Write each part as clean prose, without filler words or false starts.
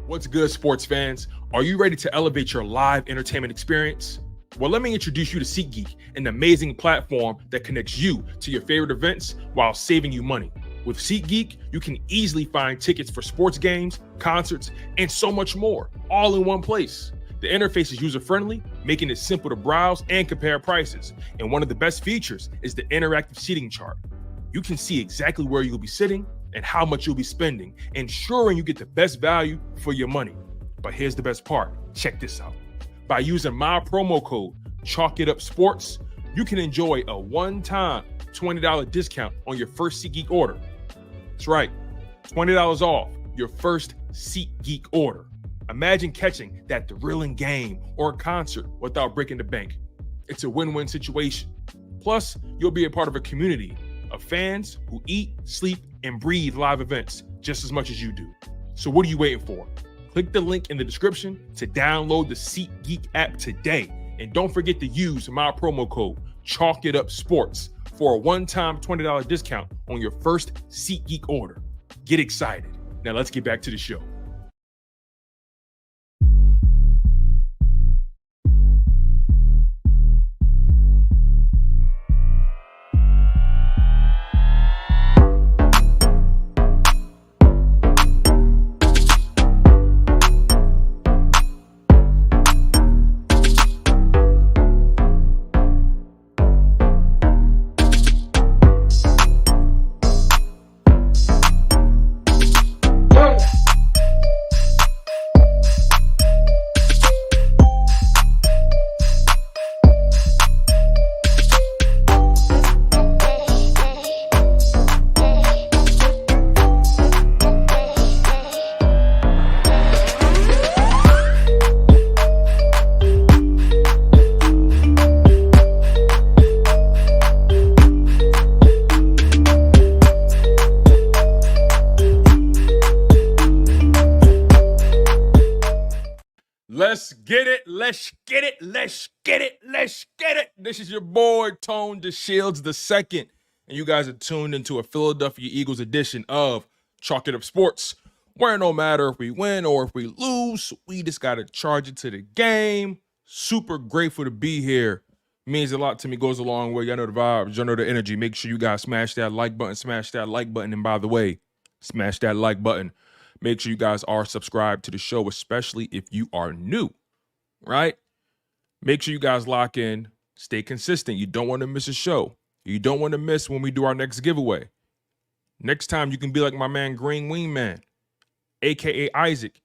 What's good, sports fans? Are you ready to elevate your live entertainment experience? Well, let me introduce you to SeatGeek, an amazing platform that connects you to your favorite events while saving you money. With SeatGeek, you can easily find tickets for sports games, concerts, and so much more, all in one place. The interface is user-friendly, making it simple to browse and compare prices. And one of the best features is the interactive seating chart. You can see exactly where you'll be sitting and how much you'll be spending, ensuring you get the best value for your money. But here's the best part. Check this out. By using my promo code, ChalkItUpSports, you can enjoy a one-time $20 discount on your first SeatGeek order. That's right, $20 off your first SeatGeek order. Imagine catching that thrilling game or concert without breaking the bank. It's a win-win situation. Plus, you'll be a part of a community of fans who eat, sleep, and breathe live events just as much as you do. So what are you waiting for? Click the link in the description to download the SeatGeek app today. And don't forget to use my promo code ChalkItUpSports for a one-time $20 discount on your first SeatGeek order. Get excited. Now let's get back to the show. Let's get it. Let's get it. Let's get it. Let's get it. This is your boy, Tone DeShields II, and you guys are tuned into a Philadelphia Eagles edition of Chalk It Up Sports, where no matter if we win or if we lose, we just got to charge it to the game. Super grateful to be here. Means a lot to me, goes a long way. Y'all know the vibes, y'all know the energy. Make sure you guys smash that like button, And by the way, smash that like button. Make sure you guys are subscribed to the show, especially if you are new, right? Make sure you guys lock in, stay consistent. You don't want to miss a show. You don't want to miss when we do our next giveaway. Next time, you can be like my man Green Wingman, a.k.a. Isaac.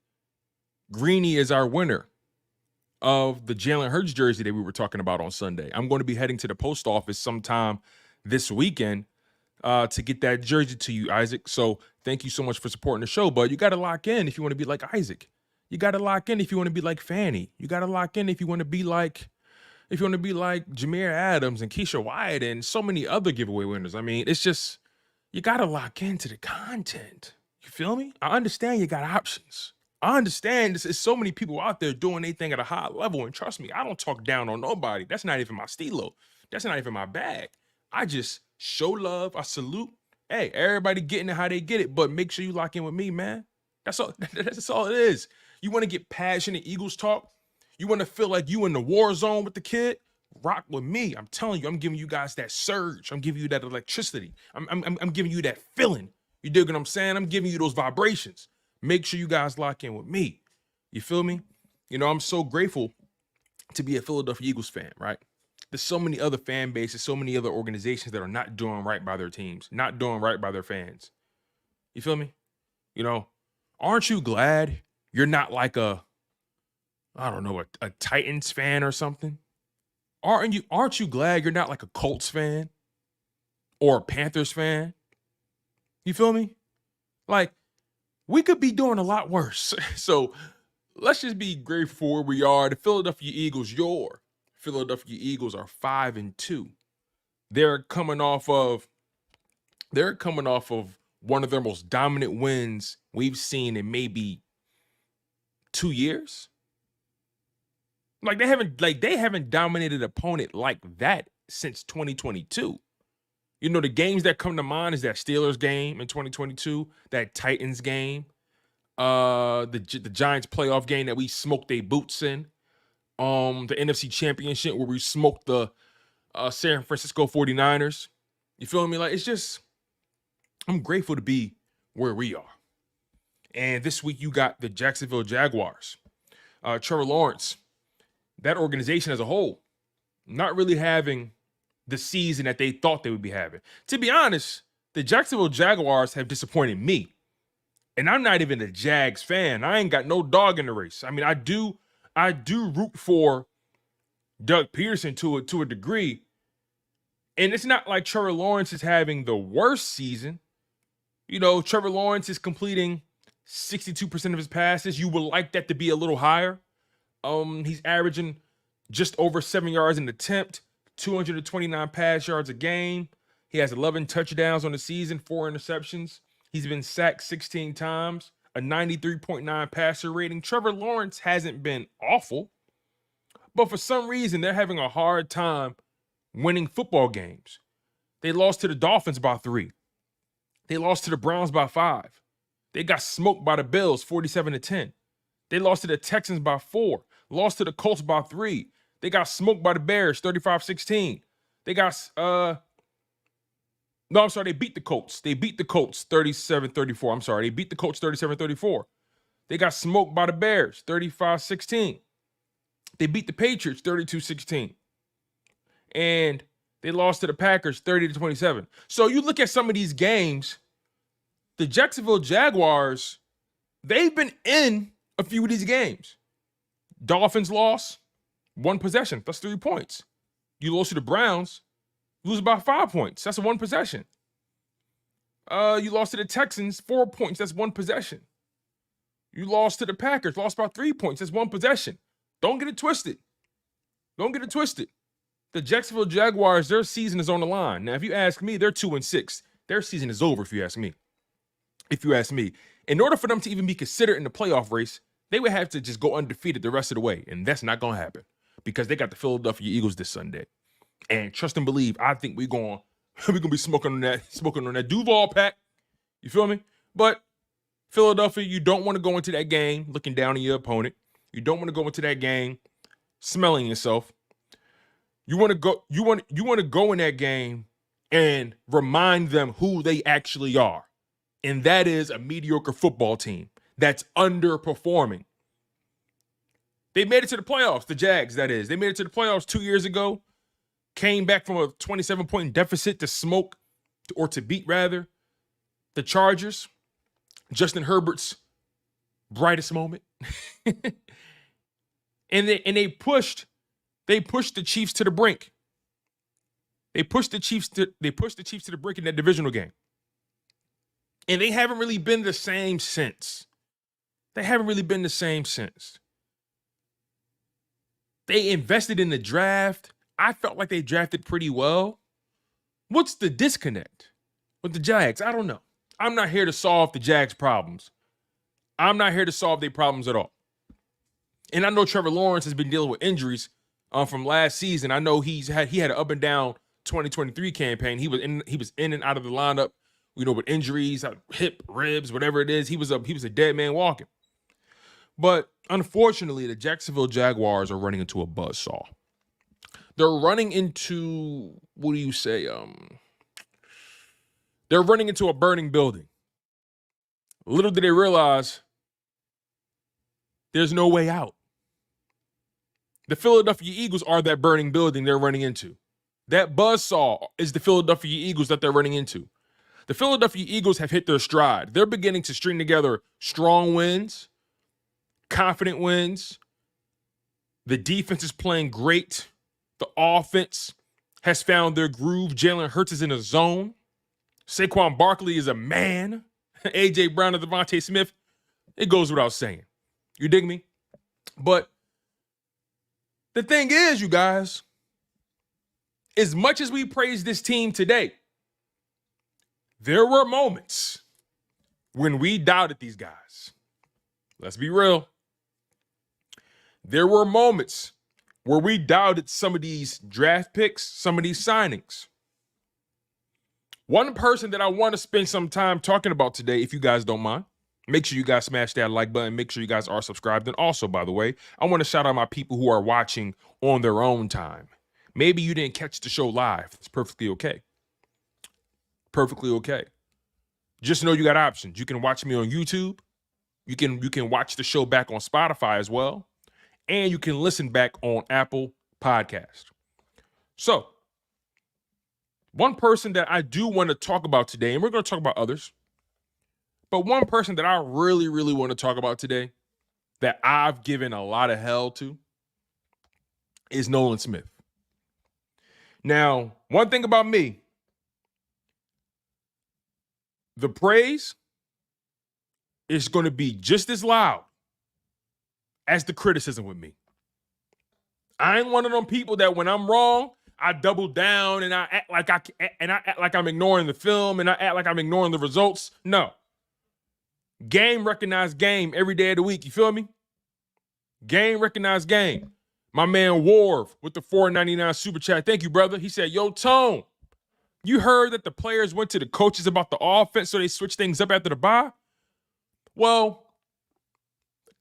Greeny is our winner of the Jalen Hurts jersey that we were talking about on Sunday. I'm going to be heading to the post office sometime this weekend to get that jersey to you, Isaac. So thank you so much for supporting the show. But you got to lock in if you want to be like Isaac. You got to lock in if you want to be like Fanny. You got to lock in if you want to be like Jameer Adams and Keisha Wyatt and so many other giveaway winners. I mean, it's just, you got to lock into the content. You feel me? I understand you got options. I understand there's so many people out there doing their thing at a high level. And trust me, I don't talk down on nobody. That's not even my stilo. That's not even my bag. I just show love. I salute. Hey, everybody getting it how they get it, but make sure you lock in with me, man. That's all. That's all it is. You want to get passionate Eagles talk? You want to feel like you in the war zone with the kid? Rock with me. I'm telling you, I'm giving you guys that surge. I'm giving you that electricity. I'm giving you that feeling. You dig what I'm saying? I'm giving you those vibrations. Make sure you guys lock in with me. You feel me? You know, I'm so grateful to be a Philadelphia Eagles fan, right? There's so many other fan bases, so many other organizations that are not doing right by their teams, not doing right by their fans. You feel me? You know, aren't you glad you're not like a Titans fan or something? Aren't you glad you're not like a Colts fan or a Panthers fan? You feel me? Like, we could be doing a lot worse. So let's just be grateful for where we are. The Philadelphia Eagles, your Philadelphia Eagles are 5-2. They're coming off of one of their most dominant wins we've seen in maybe 2 years. Like they haven't dominated an opponent like that since 2022. You know, the games that come to mind is that Steelers game in 2022, that Titans game, the Giants playoff game that we smoked their boots in, the NFC Championship where we smoked the San Francisco 49ers. You feel me? Like, it's just, I'm grateful to be where we are. And this week you got the Jacksonville Jaguars. Trevor Lawrence, that organization as a whole, not really having the season that they thought they would be having. To be honest, the Jacksonville Jaguars have disappointed me. And I'm not even a Jags fan. I ain't got no dog in the race. I mean, I do root for Doug Pederson to a degree. And it's not like Trevor Lawrence is having the worst season. You know, Trevor Lawrence is completing 62% of his passes. You would like that to be a little higher. He's averaging just over 7 yards an attempt, 229 pass yards a game. He has 11 touchdowns on the season, 4 interceptions. He's been sacked 16 times, a 93.9 passer rating. Trevor Lawrence hasn't been awful, but for some reason, they're having a hard time winning football games. They lost to the Dolphins by 3. They lost to the Browns by 5. They got smoked by the Bills, 47-10. They lost to the Texans by 4. Lost to the Colts by 3. They got smoked by the Bears, 35-16. They got, they beat the Colts. They beat the Colts, 37-34. I'm sorry, they beat the Colts, 37-34. They got smoked by the Bears, 35-16. They beat the Patriots, 32-16. And they lost to the Packers, 30-27. So you look at some of these games, the Jacksonville Jaguars, they've been in a few of these games. Dolphins lost, 1 possession. That's 3 points. You lose to the Browns, lose by 5 points. That's a 1 possession. You lost to the Texans, 4 points. That's 1 possession. You lost to the Packers, lost by 3 points. That's 1 possession. Don't get it twisted. Don't get it twisted. The Jacksonville Jaguars, their season is on the line. Now, if you ask me, they're 2-6. Their season is over, if you ask me. If you ask me. In order for them to even be considered in the playoff race, they would have to just go undefeated the rest of the way. And that's not going to happen because they got the Philadelphia Eagles this Sunday. And trust and believe, I think we're gonna be smoking on that Duval pack. You feel me? But Philadelphia, you don't want to go into that game looking down on your opponent. You don't want to go into that game smelling yourself. You want to go in that game and remind them who they actually are. And that is a mediocre football team that's underperforming. They made it to the playoffs, the Jags, that is. They made it to the playoffs 2 years ago. Came back from a 27-point deficit to beat the Chargers. Justin Herbert's brightest moment. and they pushed the Chiefs to the brink. They pushed the Chiefs to the brink in that divisional game. And they haven't really been the same since. They invested in the draft. I felt like they drafted pretty well. What's the disconnect with the Jags? I don't know. I'm not here to solve the Jags' problems. I'm not here to solve their problems at all. And I know Trevor Lawrence has been dealing with injuries from last season. I know he had an up and down 2023 campaign. He was in and out of the lineup, with injuries, hip, ribs, whatever it is. He was a dead man walking. But unfortunately, the Jacksonville Jaguars are running into a buzzsaw. They're running into, they're running into a burning building. Little did they realize there's no way out. The Philadelphia Eagles are that burning building they're running into. That buzzsaw is the Philadelphia Eagles that they're running into. The Philadelphia Eagles have hit their stride. They're beginning to string together strong wins, confident wins. The defense is playing great. The offense has found their groove. Jalen Hurts is in a zone. Saquon Barkley is a man. A.J. Brown and Devontae Smith, it goes without saying. You dig me? But the thing is, you guys, as much as we praise this team today, there were moments when we doubted these guys. Let's be real. There were moments where we doubted some of these draft picks, some of these signings. One person that I want to spend some time talking about today, if you guys don't mind, Make sure you guys smash that like button. Make sure you guys are subscribed. And also, by the way, I want to shout out my people who are watching on their own time. Maybe you didn't catch the show live. It's perfectly okay. Perfectly okay. Just know you got options. You can watch me on YouTube. You can watch the show back on Spotify as well. And you can listen back on Apple Podcast. So, one person that I do want to talk about today, and we're going to talk about others, but one person that I really, really want to talk about today that I've given a lot of hell to is Nolan Smith. Now, one thing about me, the praise is going to be just as loud as the criticism with me. I ain't one of them people that when I'm wrong, I double down and I act like I'm ignoring the film and I act like I'm ignoring the results. No. Game recognized game every day of the week. You feel me? Game recognized game. My man Warv with the $4.99 super chat. Thank you, brother. He said, yo, Tone, you heard that the players went to the coaches about the offense so they switched things up after the bye? Well,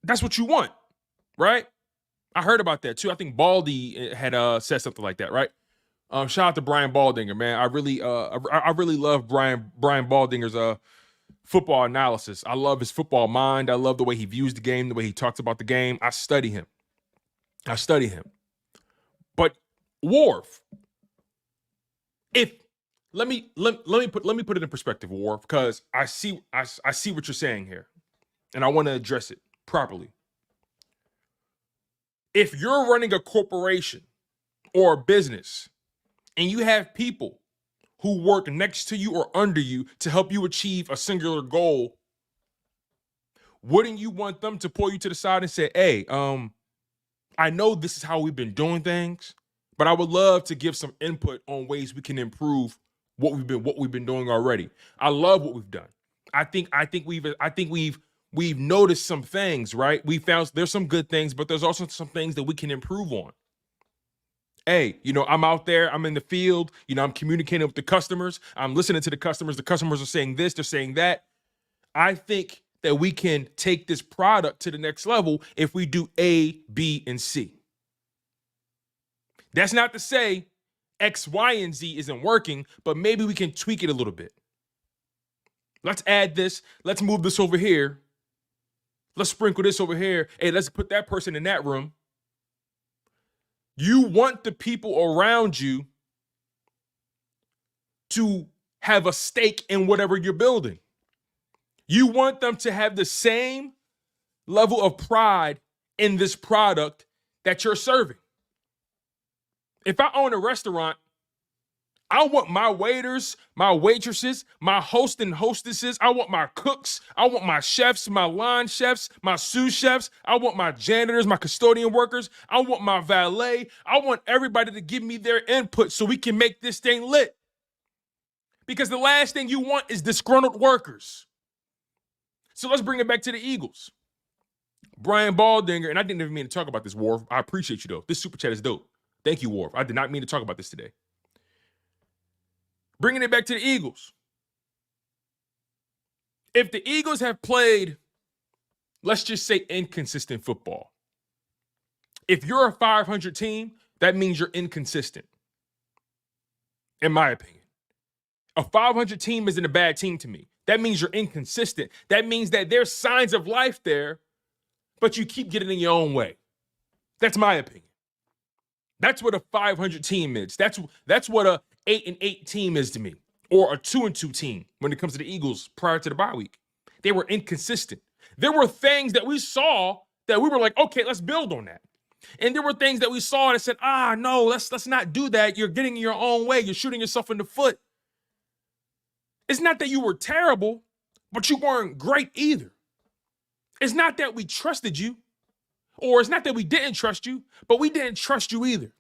that's what you want, right? I heard about that too. I think Baldy had said something like that, right? Shout out to Brian Baldinger, man. I really love Brian Baldinger's football analysis. I love his football mind. I love the way he views the game, the way he talks about the game. I study him. But Worf, let me put it in perspective, Worf, because I see what you're saying here, and I want to address it properly. If you're running a corporation or a business and you have people who work next to you or under you to help you achieve a singular goal, wouldn't you want them to pull you to the side and say, hey, I know this is how we've been doing things, but I would love to give some input on ways we can improve what we've been doing already. I love what we've done. I think we've noticed some things, right? We found there's some good things, but there's also some things that we can improve on. Hey, I'm out there, I'm in the field, I'm communicating with the customers, I'm listening to the customers are saying this, they're saying that. I think that we can take this product to the next level if we do A, B, and C. That's not to say X, Y, and Z isn't working, but maybe we can tweak it a little bit. Let's add this, let's move this over here. Let's sprinkle this over here. Hey, let's put that person in that room. You want the people around you to have a stake in whatever you're building. You want them to have the same level of pride in this product that you're serving. If I own a restaurant, I want my waiters, my waitresses, my hosts and hostesses. I want my cooks. I want my chefs, my line chefs, my sous chefs. I want my janitors, my custodian workers. I want my valet. I want everybody to give me their input so we can make this thing lit. Because the last thing you want is disgruntled workers. So let's bring it back to the Eagles. Brian Baldinger, and I didn't even mean to talk about this, Worf. I appreciate you, though. This super chat is dope. Thank you, Worf. I did not mean to talk about this today. Bringing it back to the Eagles. If the Eagles have played, let's just say, inconsistent football. If you're a 500 team, that means you're inconsistent, in my opinion. A 500 team isn't a bad team to me. That means you're inconsistent. That means that there's signs of life there, but you keep getting in your own way. That's my opinion. That's what a 500 team is. That's what a 8-8 team is to me, or a 2-2 team when it comes to the Eagles prior to the bye week. They were inconsistent. There were things that we saw that we were like, okay, let's build on that. And there were things that we saw that said, no, let's not do that. You're getting in your own way. You're shooting yourself in the foot. It's not that you were terrible, but you weren't great either. It's not that we trusted you, or it's not that we didn't trust you, but we didn't trust you either.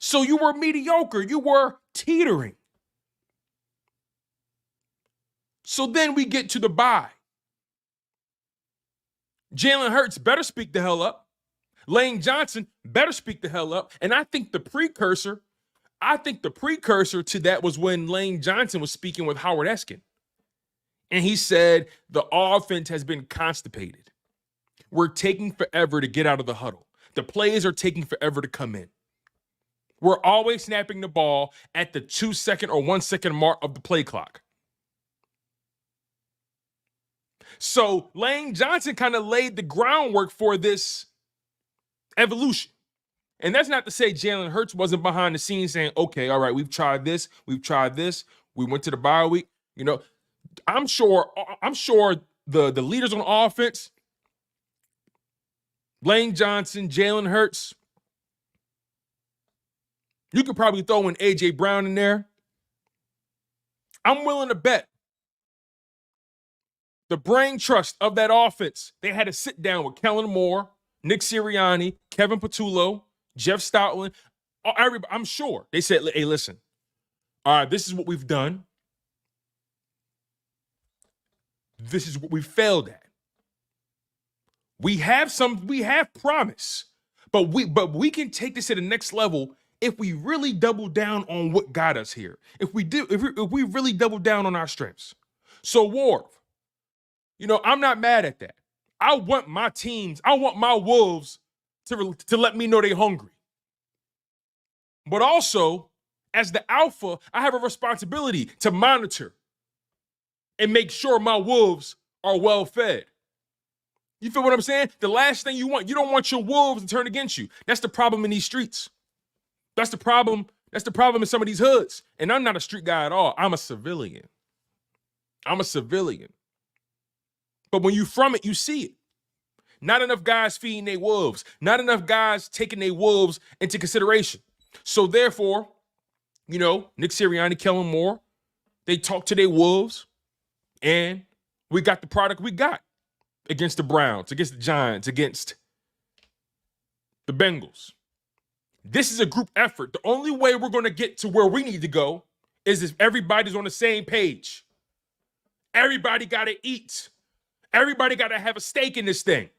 So you were mediocre. You were teetering. So then we get to the bye. Jalen Hurts better speak the hell up. Lane Johnson better speak the hell up. And I think the precursor to that was when Lane Johnson was speaking with Howard Eskin. And he said the offense has been constipated. We're taking forever to get out of the huddle. The plays are taking forever to come in. We're always snapping the ball at the 2-second or 1-second mark of the play clock. So Lane Johnson kind of laid the groundwork for this evolution. And that's not to say Jalen Hurts wasn't behind the scenes saying, okay, all right, we've tried this. We went to the bye week. You know, I'm sure the leaders on offense, Lane Johnson, Jalen Hurts, you could probably throw in A.J. Brown in there. I'm willing to bet the brain trust of that offense, they had to sit down with Kellen Moore, Nick Sirianni, Kevin Patullo, Jeff Stoutland. I'm sure they said, hey, listen, all right, this is what we've done. This is what we failed at. We have promise, but we can take this to the next level if we really double down on what got us here. If we really double down on our strengths. So Wharf, you know, I'm not mad at that. I want my Wolves to let me know they're hungry. But also, as the alpha, I have a responsibility to monitor and make sure my Wolves are well fed. You feel what I'm saying? The last thing you don't want your Wolves to turn against you. That's the problem in these streets. That's the problem. That's the problem in some of these hoods. And I'm not a street guy at all. I'm a civilian. But when you from it, you see it. Not enough guys feeding their wolves. Not enough guys taking their wolves into consideration. So therefore, you know, Nick Sirianni, Kellen Moore, they talk to their wolves, and we got the product we got against the Browns, against the Giants, against the Bengals. This is a group effort. The only way we're going to get to where we need to go is if everybody's on the same page. Everybody got to eat. Everybody got to have a stake in this thing.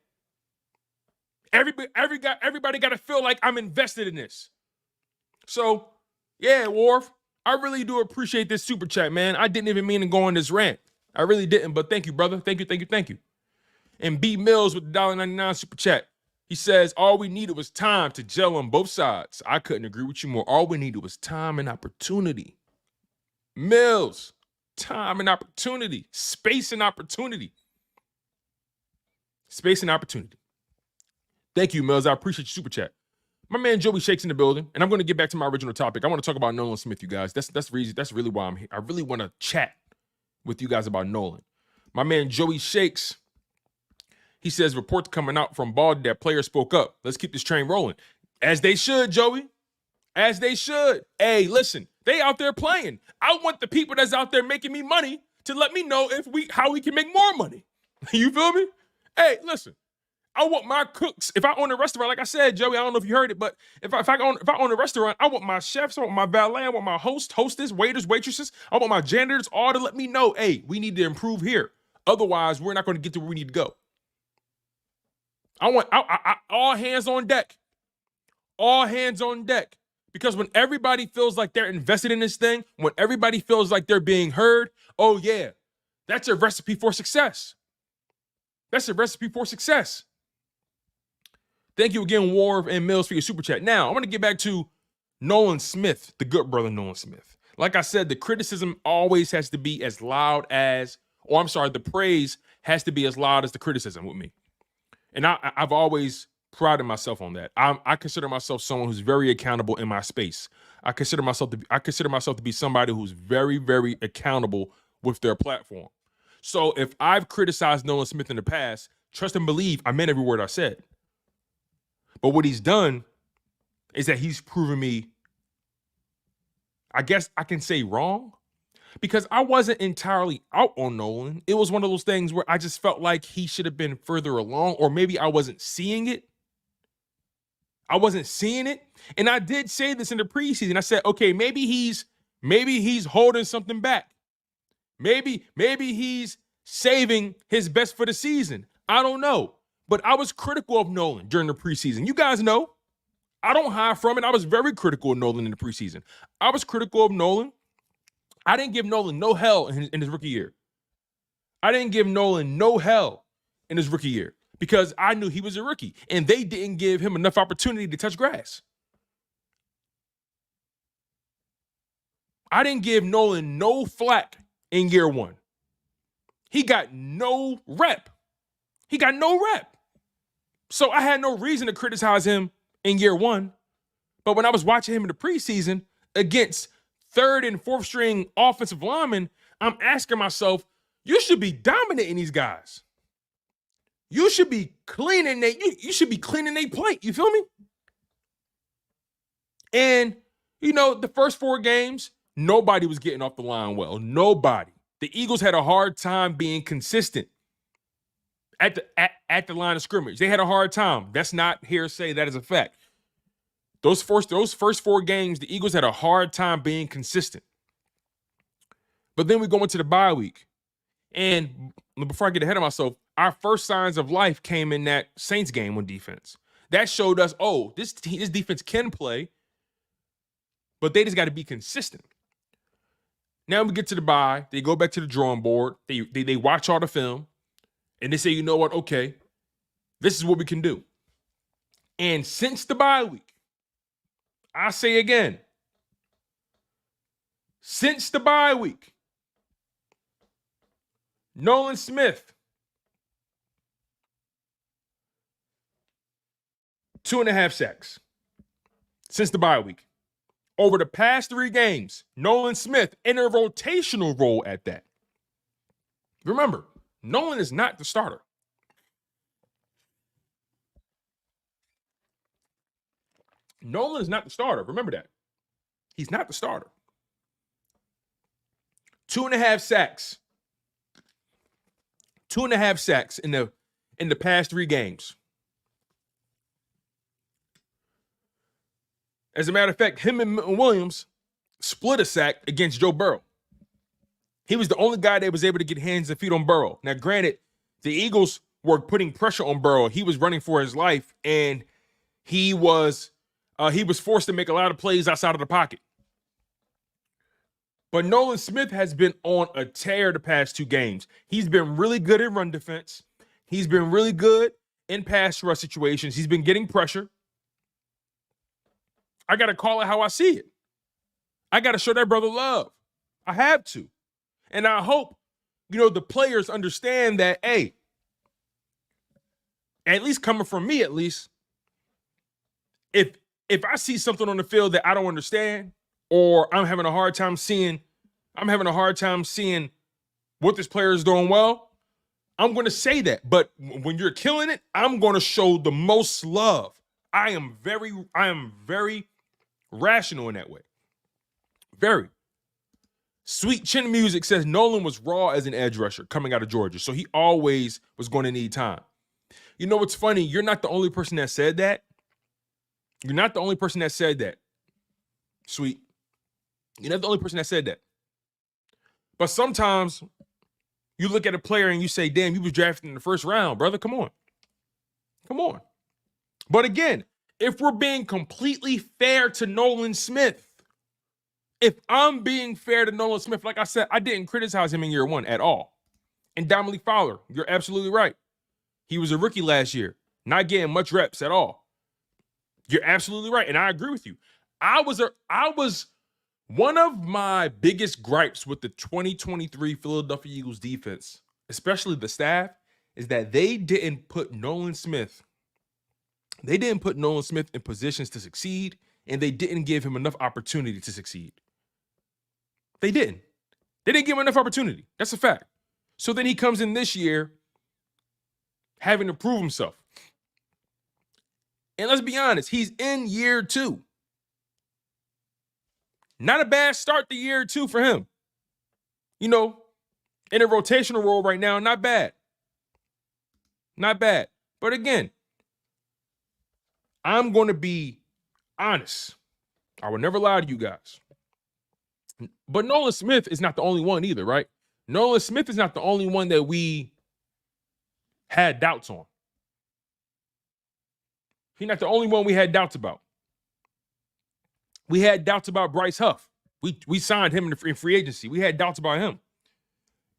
Everybody got to feel like I'm invested in this. So, yeah, Wharf, I really do appreciate this super chat, man. I didn't even mean to go on this rant. I really didn't, but thank you, brother. Thank you. And B Mills with the $1.99 super chat. He says, all we needed was time to gel on both sides. I couldn't agree with you more. All we needed was time and opportunity. Mills, time and opportunity. Space and opportunity. Space and opportunity. Thank you, Mills. I appreciate your super chat. My man Joey Shakes in the building, and I'm going to get back to my original topic. I want to talk about Nolan Smith, you guys. That's really why I'm here. I really want to chat with you guys about Nolan. My man Joey Shakes, he says, reports coming out from Baldy that players spoke up. Let's keep this train rolling. As they should, Joey. As they should. Hey, listen, they out there playing. I want the people that's out there making me money to let me know how we can make more money. You feel me? Hey, listen. I want my cooks. If I own a restaurant, like I said, Joey, I don't know if you heard it, but if I own a restaurant, I want my chefs, I want my valet, I want my hostess, waiters, waitresses, I want my janitors all to let me know, hey, we need to improve here. Otherwise, we're not going to get to where we need to go. I want all hands on deck. All hands on deck. Because when everybody feels like they're invested in this thing, when everybody feels like they're being heard, oh yeah, that's a recipe for success. That's a recipe for success. Thank you again, Wharf and Mills, for your super chat. Now, I want to get back to Nolan Smith, the good brother Nolan Smith. Like I said, the criticism always has to be as loud as, the praise has to be as loud as the criticism with me. And I've always prided myself on that. I consider myself someone who's very accountable in my space. I consider myself to be somebody who's very, very accountable with their platform. So if I've criticized Nolan Smith in the past, trust and believe I meant every word I said. But what he's done is that he's proven me, I guess I can say, wrong, because I wasn't entirely out on Nolan. It was one of those things where I just felt like he should have been further along, or maybe I wasn't seeing it. And I did say this in the preseason. I said, okay, maybe he's holding something back. Maybe he's saving his best for the season. I don't know. But I was critical of Nolan during the preseason. You guys know, I don't hide from it. I was very critical of Nolan in the preseason. I was critical of Nolan. I didn't give Nolan no hell in his rookie year. I didn't give Nolan no hell in his rookie year because I knew he was a rookie and they didn't give him enough opportunity to touch grass. I didn't give Nolan no flack in year one. He got no rep. So I had no reason to criticize him in year one. But when I was watching him in the preseason against third and fourth string offensive linemen, I'm asking myself, you should be dominating these guys. You should be cleaning you should be cleaning their plate. You feel me? And, the first 4 games, nobody was getting off the line well. Nobody. The Eagles had a hard time being consistent at the line of scrimmage. They had a hard time. That's not hearsay. That is a fact. Those first 4 games, the Eagles had a hard time being consistent. But then we go into the bye week. And before I get ahead of myself, our first signs of life came in that Saints game on defense. That showed us, this defense can play, but they just got to be consistent. Now we get to the bye. They go back to the drawing board. They watch all the film, and they say, you know what? Okay, this is what we can do. And since the bye week, I say again, since the bye week, Nolan Smith, 2.5 sacks since the bye week. Over the past 3 games, Nolan Smith in a rotational role at that. Remember, Nolan is not the starter. Nolan is not the starter. Remember that. He's not the starter. 2.5 sacks. 2.5 sacks in the past 3 games. As a matter of fact, him and Williams split a sack against Joe Burrow. He was the only guy that was able to get hands and feet on Burrow. Now, granted, the Eagles were putting pressure on Burrow. He was running for his life, and he was forced to make a lot of plays outside of the pocket. But Nolan Smith has been on a tear the past 2 games. He's been really good at run defense. He's been really good in pass rush situations. He's been getting pressure. I got to call it how I see it. I got to show that brother love. I have to. And I hope, the players understand that, hey, at least coming from me, at least, if I see something on the field that I don't understand, or I'm having a hard time seeing what this player is doing well, I'm going to say that. But when you're killing it, I'm going to show the most love. I am very rational in that way. Very. Sweet Chin Music says Nolan was raw as an edge rusher coming out of Georgia, so he always was going to need time. You know what's funny? You're not the only person that said that. You're not the only person that said that. Sweet. You're not the only person that said that. But sometimes you look at a player and you say, damn, you was drafted in the first round, brother. Come on. But again, if we're being completely fair to Nolan Smith, if I'm being fair to Nolan Smith, like I said, I didn't criticize him in year 1 at all. And Dominique Fowler, you're absolutely right. He was a rookie last year, not getting much reps at all. You're absolutely right, and I agree with you. I was one of my biggest gripes with the 2023 Philadelphia Eagles defense, especially the staff, is that they didn't put Nolan Smith in positions to succeed, and they didn't give him enough opportunity to succeed. They didn't give him enough opportunity. That's a fact. So then he comes in this year having to prove himself. And let's be honest, he's in year 2. Not a bad start to year 2 for him. In a rotational role right now, not bad. Not bad. But again, I'm going to be honest. I will never lie to you guys. But Nolan Smith is not the only one either, right? Nolan Smith is not the only one that we had doubts on. He's not the only one we had doubts about. We had doubts about Bryce Huff. We signed him in free agency. We had doubts about him.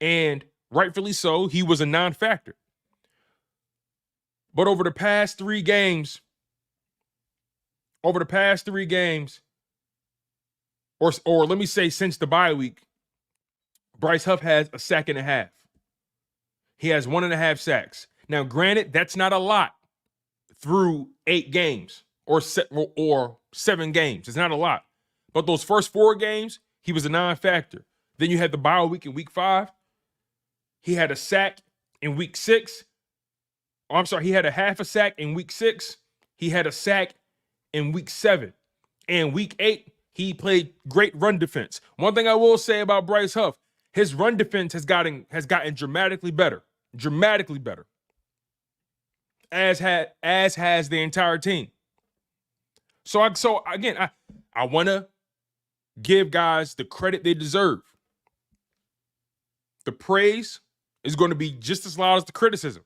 And Rightfully so, he was a non-factor. But over the past three games, or let me say since the bye week, Bryce Huff has a sack and a half. He has 1.5 sacks. Now, granted, that's not a lot through 8 games or 7 games. It's not a lot. But those first 4 games, he was a non-factor. Then you had the bye week in week 5. He had a sack in week 6. Oh, I'm sorry, he had a half a sack in week 6. He had a sack in week 7. And week 8, he played great run defense. One thing I will say about Bryce Huff, his run defense has gotten dramatically better. Dramatically better. As has the entire team. So again, I want to give guys the credit they deserve. The praise is going to be just as loud as the criticism.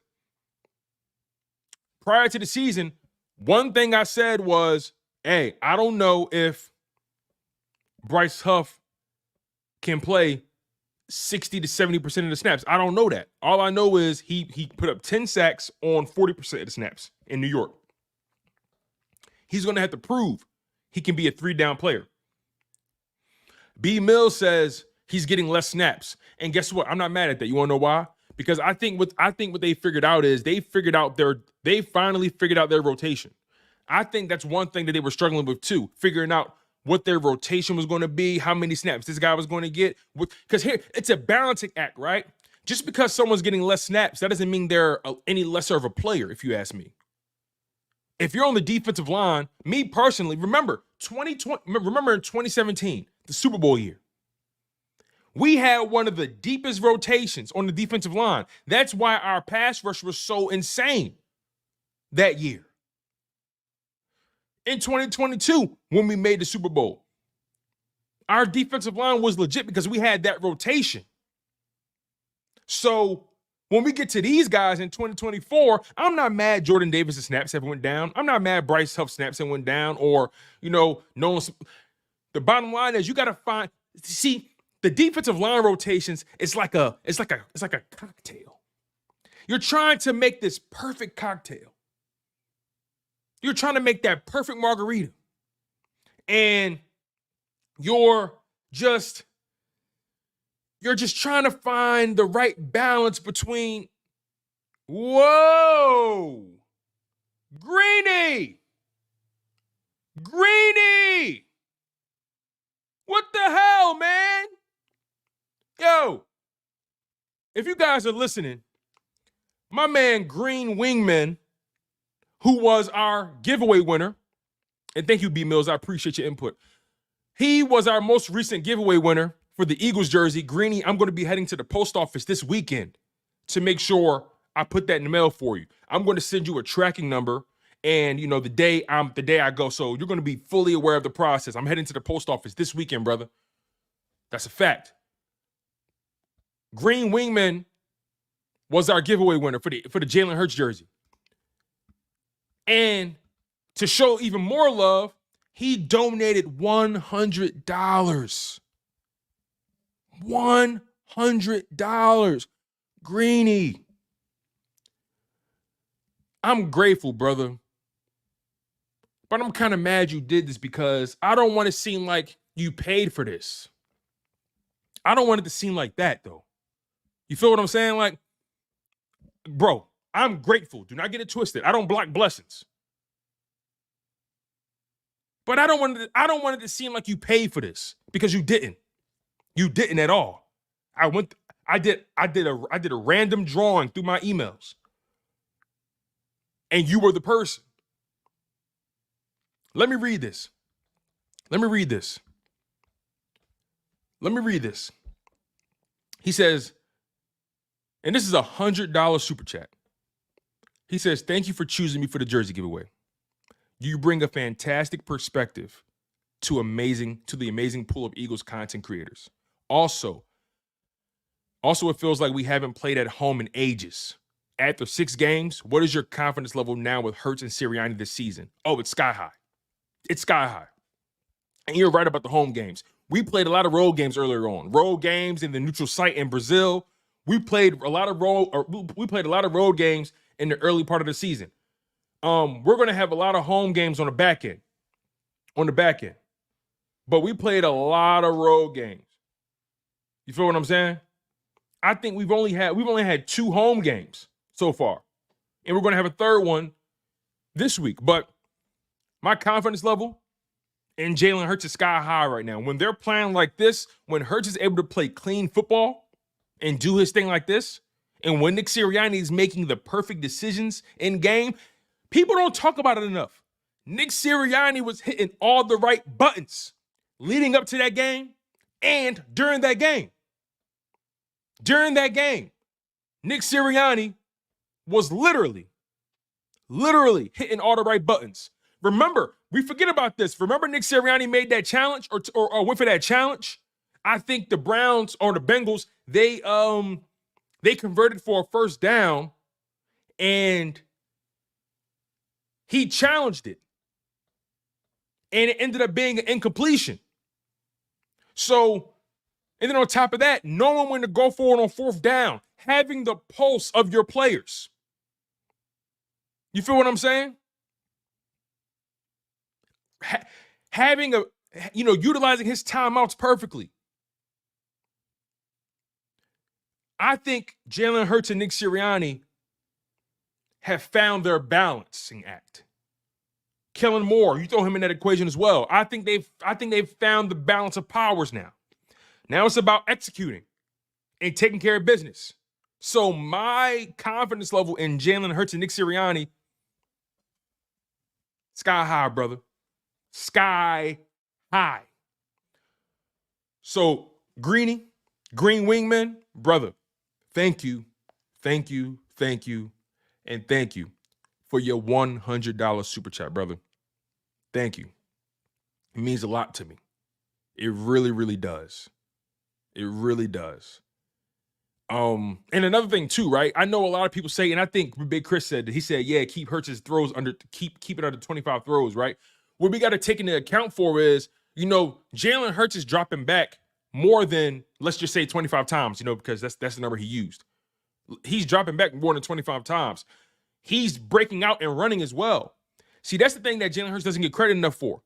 Prior to the season, one thing I said was, hey, I don't know if Bryce Huff can play 60 to 70% of the snaps. I don't know that. All I know is he put up 10 sacks on 40% of the snaps in New York. He's going to have to prove he can be a 3-down player. B. Mills says he's getting less snaps. And guess what? I'm not mad at that. You want to know why? Because I think what they figured out is they finally figured out their rotation. I think that's one thing that they were struggling with too, figuring out what their rotation was going to be, how many snaps this guy was going to get. Because here, it's a balancing act, right? Just because someone's getting less snaps, that doesn't mean they're any lesser of a player, if you ask me. If you're on the defensive line, me personally, remember in 2017, the Super Bowl year, we had one of the deepest rotations on the defensive line. That's why our pass rush was so insane that year. In 2022, when we made the Super Bowl, our defensive line was legit because we had that rotation. So when we get to these guys in 2024, I'm not mad Jordan Davis' snaps have went down. I'm not mad Bryce Huff's snaps have went down, or, Nolan. The bottom line is you got to see the defensive line rotations. It's like a cocktail. You're trying to make this perfect cocktail. You're trying to make that perfect margarita. And you're just trying to find the right balance between, whoa, Greeny, what the hell, man? Yo, if you guys are listening, my man Green Wingman, who was our giveaway winner, and thank you, B. Mills, I appreciate your input. He was our most recent giveaway winner for the Eagles jersey. Greeny, I'm going to be heading to the post office this weekend to make sure I put that in the mail for you. I'm going to send you a tracking number, and the day I go, so you're going to be fully aware of the process. I'm heading to the post office this weekend, brother. That's a fact. Green Wingman was our giveaway winner for the Jalen Hurts jersey. And to show even more love, he donated $100. $100. Greeny. I'm grateful, brother. But I'm kind of mad you did this because I don't want to seem like you paid for this. I don't want it to seem like that, though. You feel what I'm saying? Like, bro, I'm grateful. Do not get it twisted. I don't block blessings. But I don't want it to seem like you paid for this, because you didn't. You didn't at all. I did a random drawing through my emails. And you were the person. Let me read this. He says, and this is $100 super chat. He says, thank you for choosing me for the jersey giveaway. You bring a fantastic perspective to the amazing pool of Eagles content creators. Also, it feels like we haven't played at home in ages. After 6 games, what is your confidence level now with Hurts and Sirianni this season? Oh, it's sky high. It's sky high. And you're right about the home games. We played a lot of road games earlier on. Road games in the neutral site in Brazil. we played a lot of road games in the early part of the season. We're going to have a lot of home games on the back end. But we played a lot of road games. You feel what I'm saying? I think we've only had 2 home games so far. And we're going to have a third one this week. But my confidence level in Jalen Hurts is sky high right now. When they're playing like this, when Hurts is able to play clean football and do his thing like this, and when Nick Sirianni is making the perfect decisions in game, people don't talk about it enough. Nick Sirianni was hitting all the right buttons leading up to that game and during that game. During that game, Nick Sirianni was literally hitting all the right buttons. Remember, we forget about this. Remember Nick Sirianni made that challenge or went for that challenge? I think the Browns or the Bengals, they converted for a first down and he challenged it. And it ended up being an incompletion. So, and then on top of that, knowing when to go for it on fourth down, having the pulse of your players. You feel what I'm saying? Utilizing his timeouts perfectly. I think Jalen Hurts and Nick Sirianni have found their balancing act. Kellen Moore, you throw him in that equation as well. I think they've found the balance of powers now. Now it's about executing and taking care of business. So my confidence level in Jalen Hurts and Nick Sirianni, sky high, brother. Sky high. So Green Wingman, brother, thank you, and thank you for your $100 super chat, brother. Thank you. It means a lot to me. It really, really does. It really does. And another thing too, right? I know a lot of people say, and I think Big Chris said that he said, yeah, keep Hurts' throws keep it under 25 throws, right? What we got to take into account for is, Jalen Hurts is dropping back more than, let's just say 25 times, because that's the number he used. He's dropping back more than 25 times. He's breaking out and running as well. See, that's the thing that Jalen Hurts doesn't get credit enough for.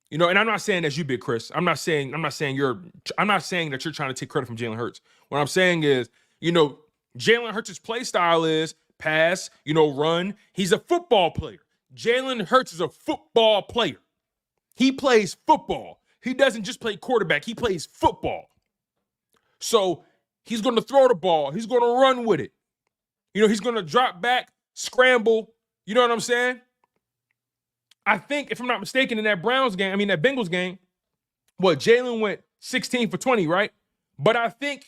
And I'm not saying that's you, Big Chris. I'm not saying that you're trying to take credit from Jalen Hurts. What I'm saying is, Jalen Hurts' play style is pass, run. He's a football player. Jalen Hurts is a football player. He plays football. He doesn't just play quarterback. He plays football. So he's going to throw the ball. He's going to run with it. He's going to drop back, scramble. You know what I'm saying? I think, if I'm not mistaken, in that Bengals game, Jalen went 16 for 20, right? But I think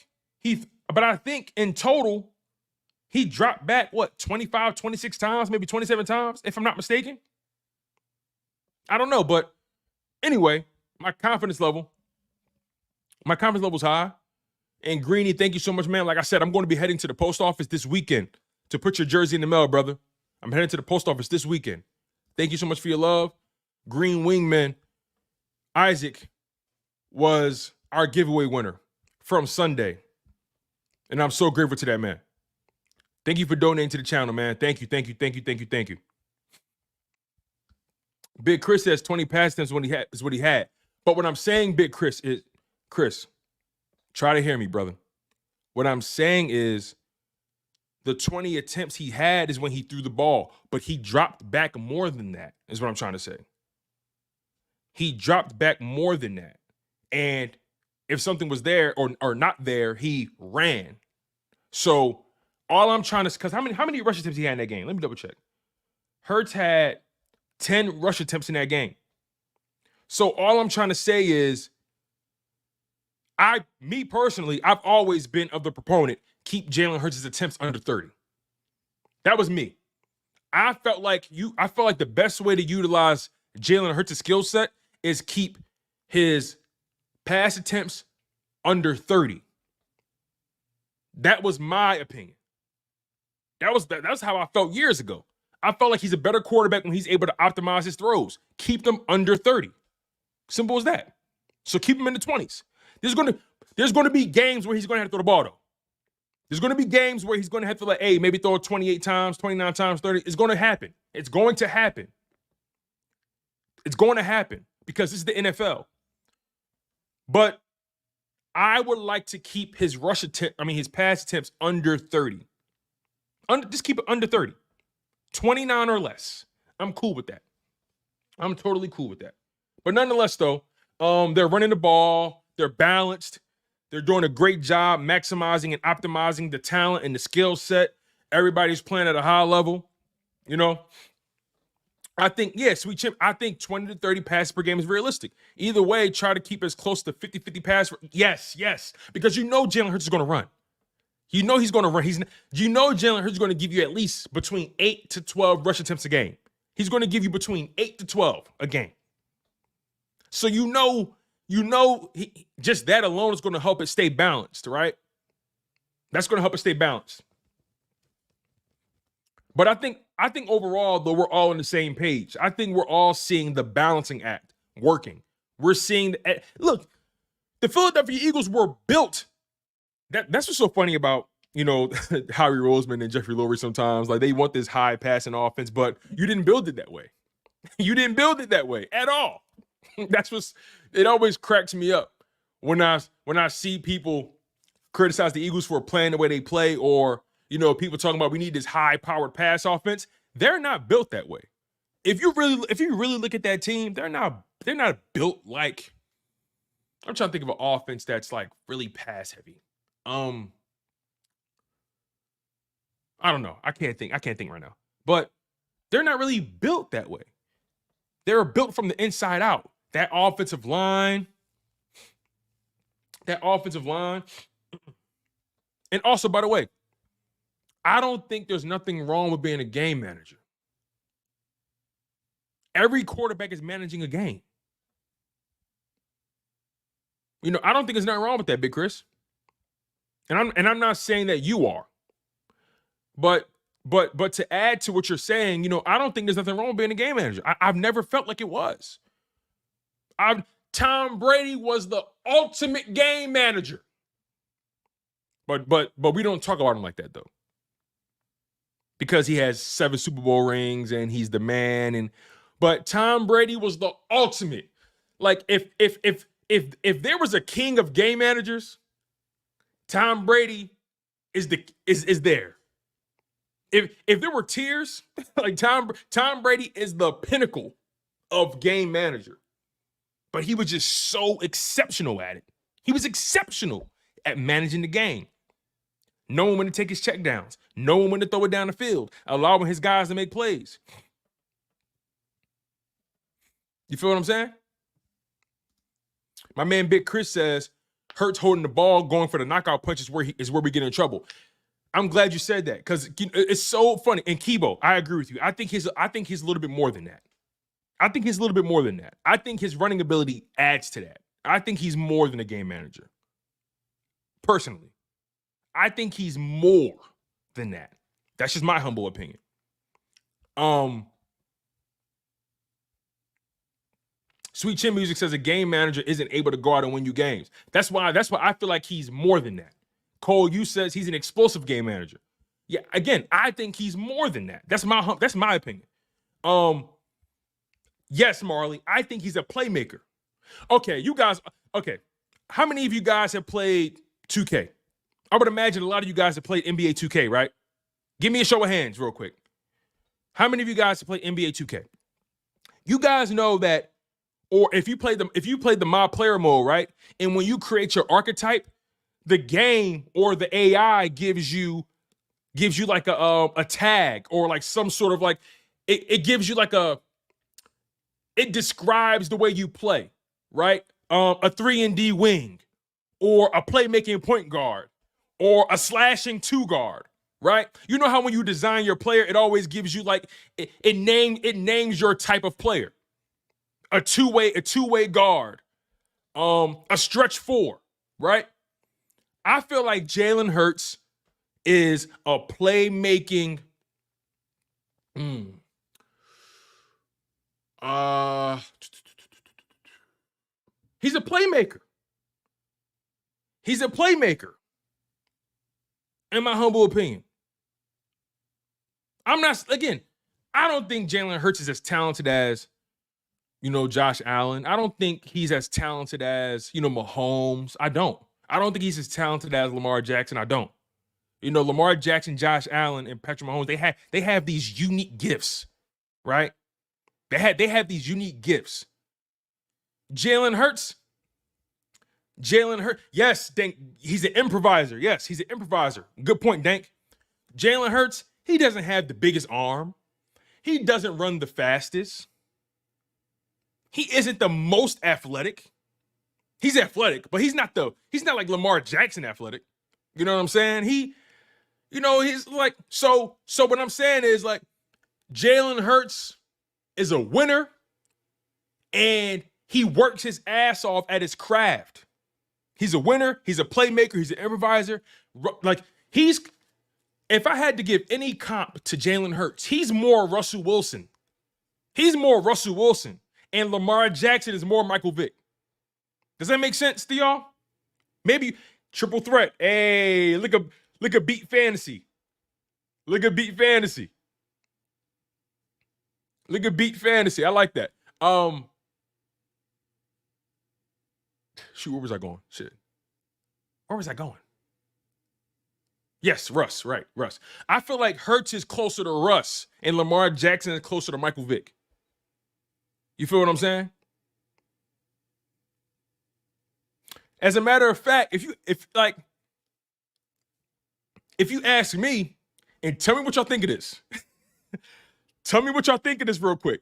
in total, he dropped back, 25, 26 times, maybe 27 times, if I'm not mistaken. I don't know, but anyway, my confidence level's high. And Greeny, thank you so much, man. Like I said, I'm going to be heading to the post office this weekend to put your jersey in the mail, brother. I'm heading to the post office this weekend. Thank you so much for your love. Green Wingman Isaac was our giveaway winner from Sunday. And I'm so grateful to that, man. Thank you for donating to the channel, man. Thank you. Big Chris says 20 pass attempts is what he had. But what I'm saying, Big Chris, is, Chris, try to hear me, brother. What I'm saying is the 20 attempts he had is when he threw the ball, but he dropped back more than that, is what I'm trying to say. He dropped back more than that. And if something was there or not there, he ran. So all I'm trying to, because how many rush attempts he had in that game? Let me double check. Hurts had 10 rush attempts in that game. So all I'm trying to say is, me personally, I've always been of the proponent, keep Jalen Hurts' attempts under 30. That was me. I felt like the best way to utilize Jalen Hurts' skill set is keep his pass attempts under 30. That was my opinion. That's how I felt years ago. I felt like he's a better quarterback when he's able to optimize his throws. Keep them under 30. Simple as that. So keep him in the 20s. There's going to be games where he's going to have to throw the ball, though. There's going to be games where he's going to have to, like, hey, maybe throw it 28 times, 29 times, 30. It's going to happen. It's going to happen. It's going to happen because this is the NFL. But I would like to keep his his pass attempts under 30. Just keep it under 30. 29 or less. I'm cool with that. I'm totally cool with that. But nonetheless, though, they're running the ball. They're balanced. They're doing a great job maximizing and optimizing the talent and the skill set. Everybody's playing at a high level. You know, I think, Sweet Chip, I think 20 to 30 passes per game is realistic. Either way, try to keep as close to 50-50 pass. Yes. Because you know Jalen Hurts is going to run. You know he's going to run. You know Jalen Hurts is going to give you at least between 8 to 12 rush attempts a game. He's going to give you between 8 to 12 a game. So you know, just that alone is going to help it stay balanced, right? That's going to help it stay balanced. But I think overall, though, we're all on the same page. I think we're all seeing the balancing act working. We're seeing look, the Philadelphia Eagles were built. That's what's so funny about, Howie Roseman and Jeffrey Lurie sometimes. Like, they want this high passing offense, but you didn't build it that way. You didn't build it that way at all. It always cracks me up when I see people criticize the Eagles for playing the way they play, or people talking about we need this high-powered pass offense. They're not built that way. If you really look at that team, they're not built like. I'm trying to think of an offense that's like really pass heavy. I don't know. I can't think right now. But they're not really built that way. They're built from the inside out. That offensive line. And also, by the way, I don't think there's nothing wrong with being a game manager. Every quarterback is managing a game. I don't think there's nothing wrong with that, Big Chris. And I'm not saying that you are. But to add to what you're saying, I don't think there's nothing wrong with being a game manager. I've never felt like it was. Tom Brady was the ultimate game manager. But we don't talk about him like that, though. Because he has 7 Super Bowl rings and he's the man. But Tom Brady was the ultimate. Like, if there was a king of game managers, Tom Brady is there. If there were tiers, like Tom Brady is the pinnacle of game manager. But he was just so exceptional at it. He was exceptional at managing the game. Knowing when to take his checkdowns, knowing when to throw it down the field, allowing his guys to make plays. You feel what I'm saying? My man Big Chris says, Hurts holding the ball, going for the knockout punch is where we get in trouble. I'm glad you said that, because it's so funny. And Kibo, I agree with you. I think he's a little bit more than that. I think his running ability adds to that. I think he's more than a game manager. Personally, I think he's more than that. That's just my humble opinion. Sweet Chin Music says a game manager isn't able to go out and win you games. That's why I feel like he's more than that. Cole, you says he's an explosive game manager. Yeah, again, I think he's more than that. That's my opinion. Yes, Marley, I think he's a playmaker. Okay, you guys, how many of you guys have played 2K? I would imagine a lot of you guys have played NBA 2K, right? Give me a show of hands real quick. How many of you guys have played NBA 2K? You guys know that, or if you played the My Player mode, right? And when you create your archetype, the game or the AI gives you like a tag, or like some sort of like it gives you like it describes the way you play, right? A 3-and-D wing, or a playmaking point guard, or a slashing 2 guard, right? You know how when you design your player, it always gives you like it names your type of player. A two-way guard, a stretch 4, right? I feel like Jalen Hurts is a playmaking. He's a playmaker. in my humble opinion. I don't think Jalen Hurts is as talented as, Josh Allen. I don't think he's as talented as, Mahomes. I don't think he's as talented as Lamar Jackson. I don't. Lamar Jackson, Josh Allen, and Patrick Mahomes, they have these unique gifts, right? They have these unique gifts. Jalen Hurts, yes, Dank, he's an improviser. Yes, he's an improviser. Good point, Dank. Jalen Hurts, he doesn't have the biggest arm. He doesn't run the fastest. He isn't the most athletic. He's athletic, but he's not like Lamar Jackson athletic. You know what I'm saying? He's like, so what I'm saying is, like, Jalen Hurts is a winner and he works his ass off at his craft. He's a winner. He's a playmaker. He's an improviser. Like, if I had to give any comp to Jalen Hurts, he's more Russell Wilson. And Lamar Jackson is more Michael Vick. Does that make sense to y'all? Maybe triple threat. Hey, look at beat fantasy. Look at beat fantasy. I like that. Shoot, where was I going? Shit. Where was I going? Yes, Russ, right, Russ. I feel like Hurts is closer to Russ and Lamar Jackson is closer to Michael Vick. You feel what I'm saying? As a matter of fact, if you ask me, and tell me what y'all think of this. Tell me what y'all think of this real quick.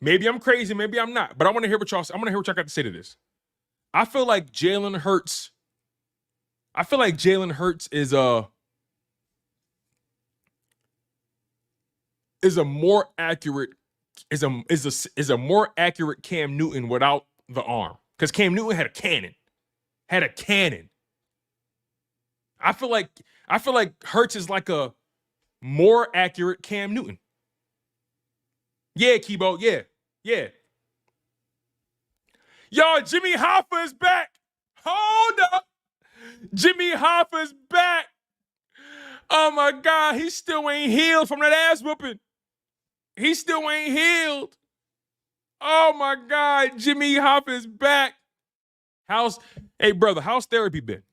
Maybe I'm crazy, maybe I'm not, but I want to hear what y'all got to say to this. I feel like Jalen Hurts is a more accurate Cam Newton without the arm, because Cam Newton had a cannon. I feel like Hurts is like a more accurate Cam Newton. Yeah, Kibo. Yeah. Yo, Jimmy Hoffa is back. Hold up. Jimmy Hoffa is back. Oh my God, he still ain't healed from that ass whooping. He still ain't healed. Oh my God, Jimmy Hoffa is back. Hey brother, how's therapy been?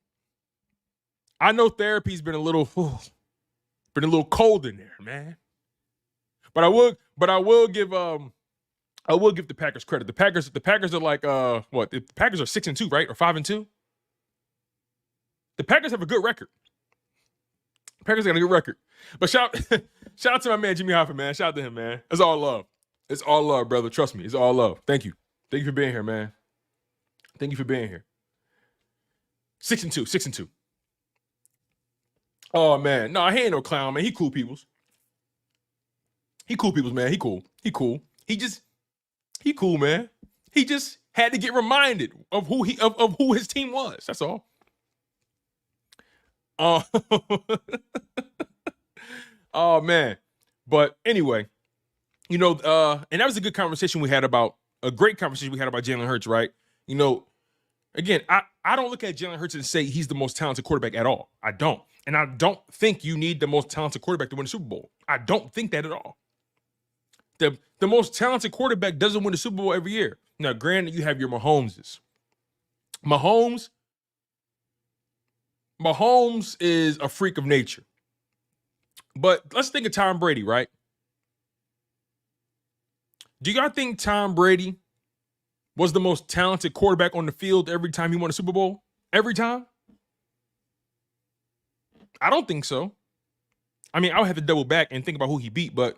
I know therapy's been a little cold in there, man. But I will give the Packers credit. The Packers are like what? The Packers are 6-2, right? Or 5-2? The Packers have a good record. The Packers got a good record. But shout out to my man Jimmy Hoffa, man. Shout out to him, man. It's all love. It's all love, brother. Trust me. It's all love. Thank you. Thank you for being here, man. Thank you for being here. 6-2. Oh man. No, he ain't no clown, man. He cool peoples. Man. He cool. He cool, man. He just had to get reminded of who his team was. That's all. Oh man. But anyway, and that was a great conversation we had about Jalen Hurts, right? Again, I don't look at Jalen Hurts and say he's the most talented quarterback at all. I don't. And I don't think you need the most talented quarterback to win the Super Bowl. I don't think that at all. The most talented quarterback doesn't win the Super Bowl every year. Now, granted, you have your Mahomeses. Mahomes is a freak of nature. But let's think of Tom Brady, right? Do y'all think Tom Brady was the most talented quarterback on the field every time he won a Super Bowl? Every time? I don't think so. I mean, I'll have to double back and think about who he beat, but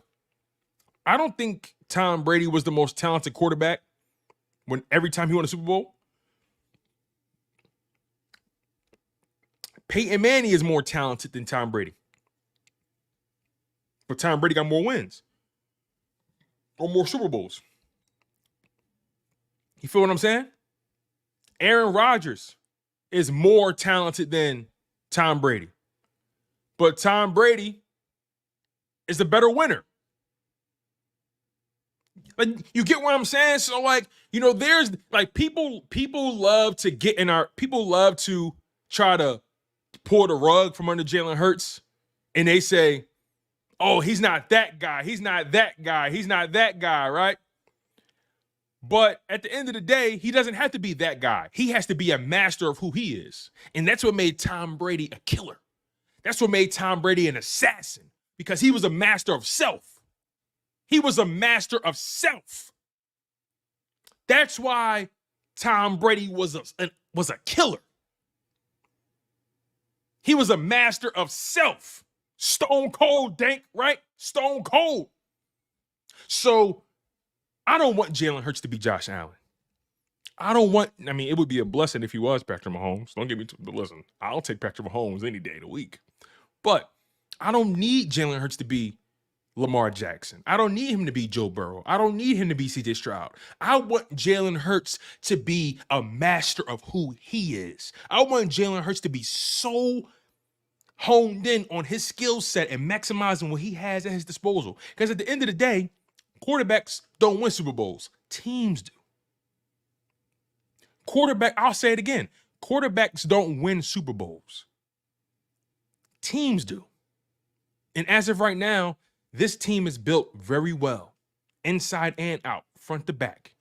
I don't think Tom Brady was the most talented quarterback every time he won a Super Bowl. Peyton Manning is more talented than Tom Brady. But Tom Brady got more wins. Or more Super Bowls. You feel what I'm saying? Aaron Rodgers is more talented than Tom Brady. But Tom Brady is the better winner. Like, you get what I'm saying? So, there's like people love to try to pull the rug from under Jalen Hurts and they say, oh, he's not that guy. He's not that guy. He's not that guy, right? But at the end of the day, he doesn't have to be that guy. He has to be a master of who he is. And that's what made Tom Brady a killer. That's what made Tom Brady an assassin, because he was a master of self. He was a master of self. That's why Tom Brady was a killer. He was a master of self. Stone cold, Dank, right? Stone cold. So I don't want Jalen Hurts to be Josh Allen. It would be a blessing if he was Patrick Mahomes. Don't get me to, listen, I'll take Patrick Mahomes any day of the week. But I don't need Jalen Hurts to be Lamar Jackson. I don't need him to be Joe Burrow. I don't need him to be C.J. Stroud. I want Jalen Hurts to be a master of who he is. I want Jalen Hurts to be so honed in on his skill set and maximizing what he has at his disposal. Because at the end of the day, quarterbacks don't win Super Bowls. Teams do. I'll say it again. Quarterbacks don't win Super Bowls. Teams do. And as of right now, this team is built very well, inside and out, front to back.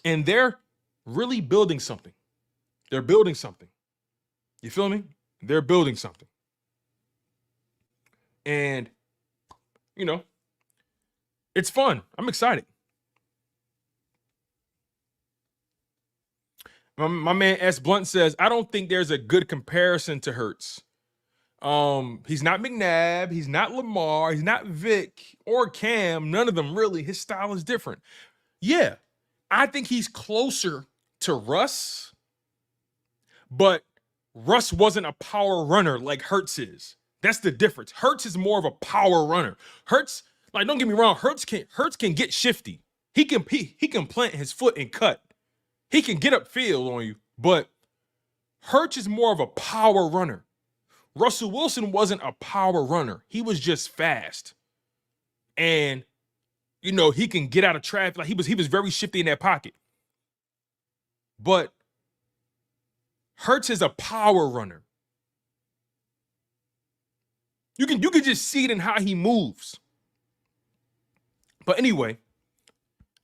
And they're really building something. They're building something. You feel me? They're building something. And, it's fun. I'm excited. My man S. Blunt says, I don't think there's a good comparison to Hurts. He's not McNabb. He's not Lamar. He's not Vic or Cam. None of them really. His style is different. Yeah, I think he's closer to Russ, but Russ wasn't a power runner like Hurts is. That's the difference. Hurts is more of a power runner. Hurts, don't get me wrong, Hurts can get shifty. He can plant his foot and cut. He can get upfield on you, but Hurts is more of a power runner. Russell Wilson wasn't a power runner. He was just fast. And, he can get out of traffic. Like he was very shifty in that pocket. But Hurts is a power runner. You can just see it in how he moves. But anyway,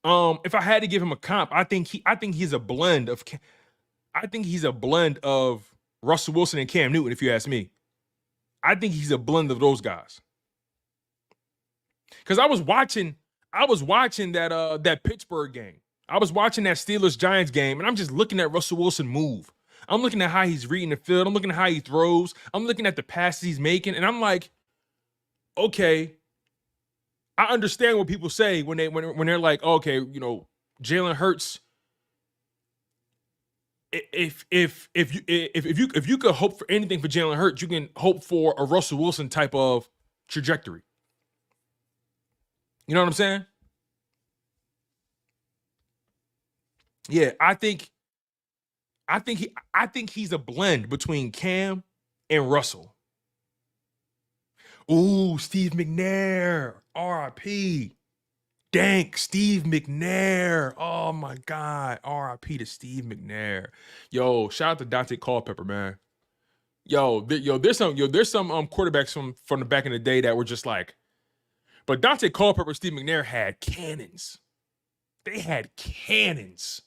if I had to give him a comp, I think he's a blend of Russell Wilson and Cam Newton, if you ask me. I think he's a blend of those guys. Because I was watching that Pittsburgh game. I was watching that Steelers-Giants game, and I'm just looking at Russell Wilson move. I'm looking at how he's reading the field. I'm looking at how he throws. I'm looking at the passes he's making, and I'm like, okay, I understand what people say when they're like, okay, Jalen Hurts. If you could hope for anything for Jalen Hurts, you can hope for a Russell Wilson type of trajectory. You know what I'm saying? Yeah, I think he's a blend between Cam and Russell. Ooh, Steve McNair, R.I.P. Dank, Steve McNair. Oh my God, R.I.P. to Steve McNair. Yo, shout out to Dante Culpepper, man. There's some quarterbacks from the back in the day that were just like, but Dante Culpepper, Steve McNair had cannons. They had cannons.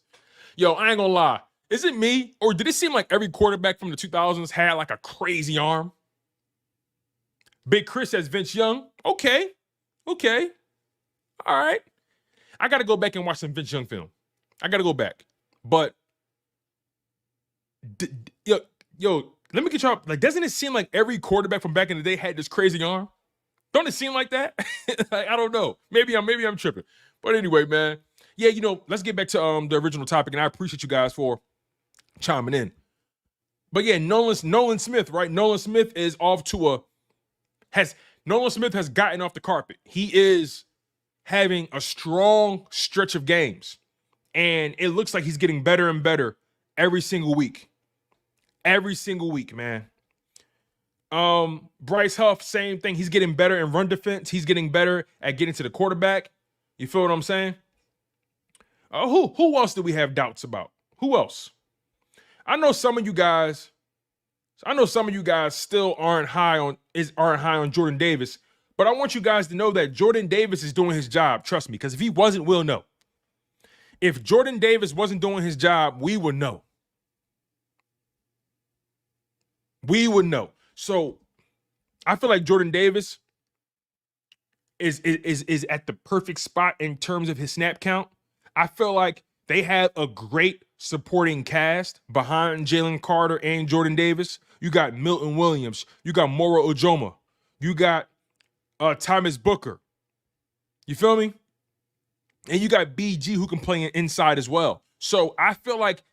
Yo, I ain't gonna lie. Is it me, or did it seem like every quarterback from the 2000s had like a crazy arm? Big Chris says Vince Young. Okay. All right. I got to go back and watch some Vince Young film. I got to go back. But, let me get y'all, doesn't it seem like every quarterback from back in the day had this crazy arm? Don't it seem like that? I don't know. Maybe I'm tripping. But anyway, man. Yeah, let's get back to the original topic, and I appreciate you guys for chiming in. But yeah, Nolan Smith, right? Nolan Smith is off to Nolan Smith has gotten off the carpet. He is having a strong stretch of games, and it looks like he's getting better and better every single week. Every single week, man. Bryce Huff, same thing. He's getting better in run defense. He's getting better at getting to the quarterback. You feel what I'm saying? Who else do we have doubts about? Who else? I know some of you guys So I know some of you guys still aren't high on Jordan Davis, but I want you guys to know that Jordan Davis is doing his job. Trust me, because if he wasn't, we'll know. If Jordan Davis wasn't doing his job, we would know. We would know. So I feel like Jordan Davis is at the perfect spot in terms of his snap count. I feel like they have a great supporting cast behind Jalen Carter and Jordan Davis. You got Milton Williams. You got Moro Ojoma. You got Thomas Booker. You feel me? And you got BG who can play inside as well. So I feel like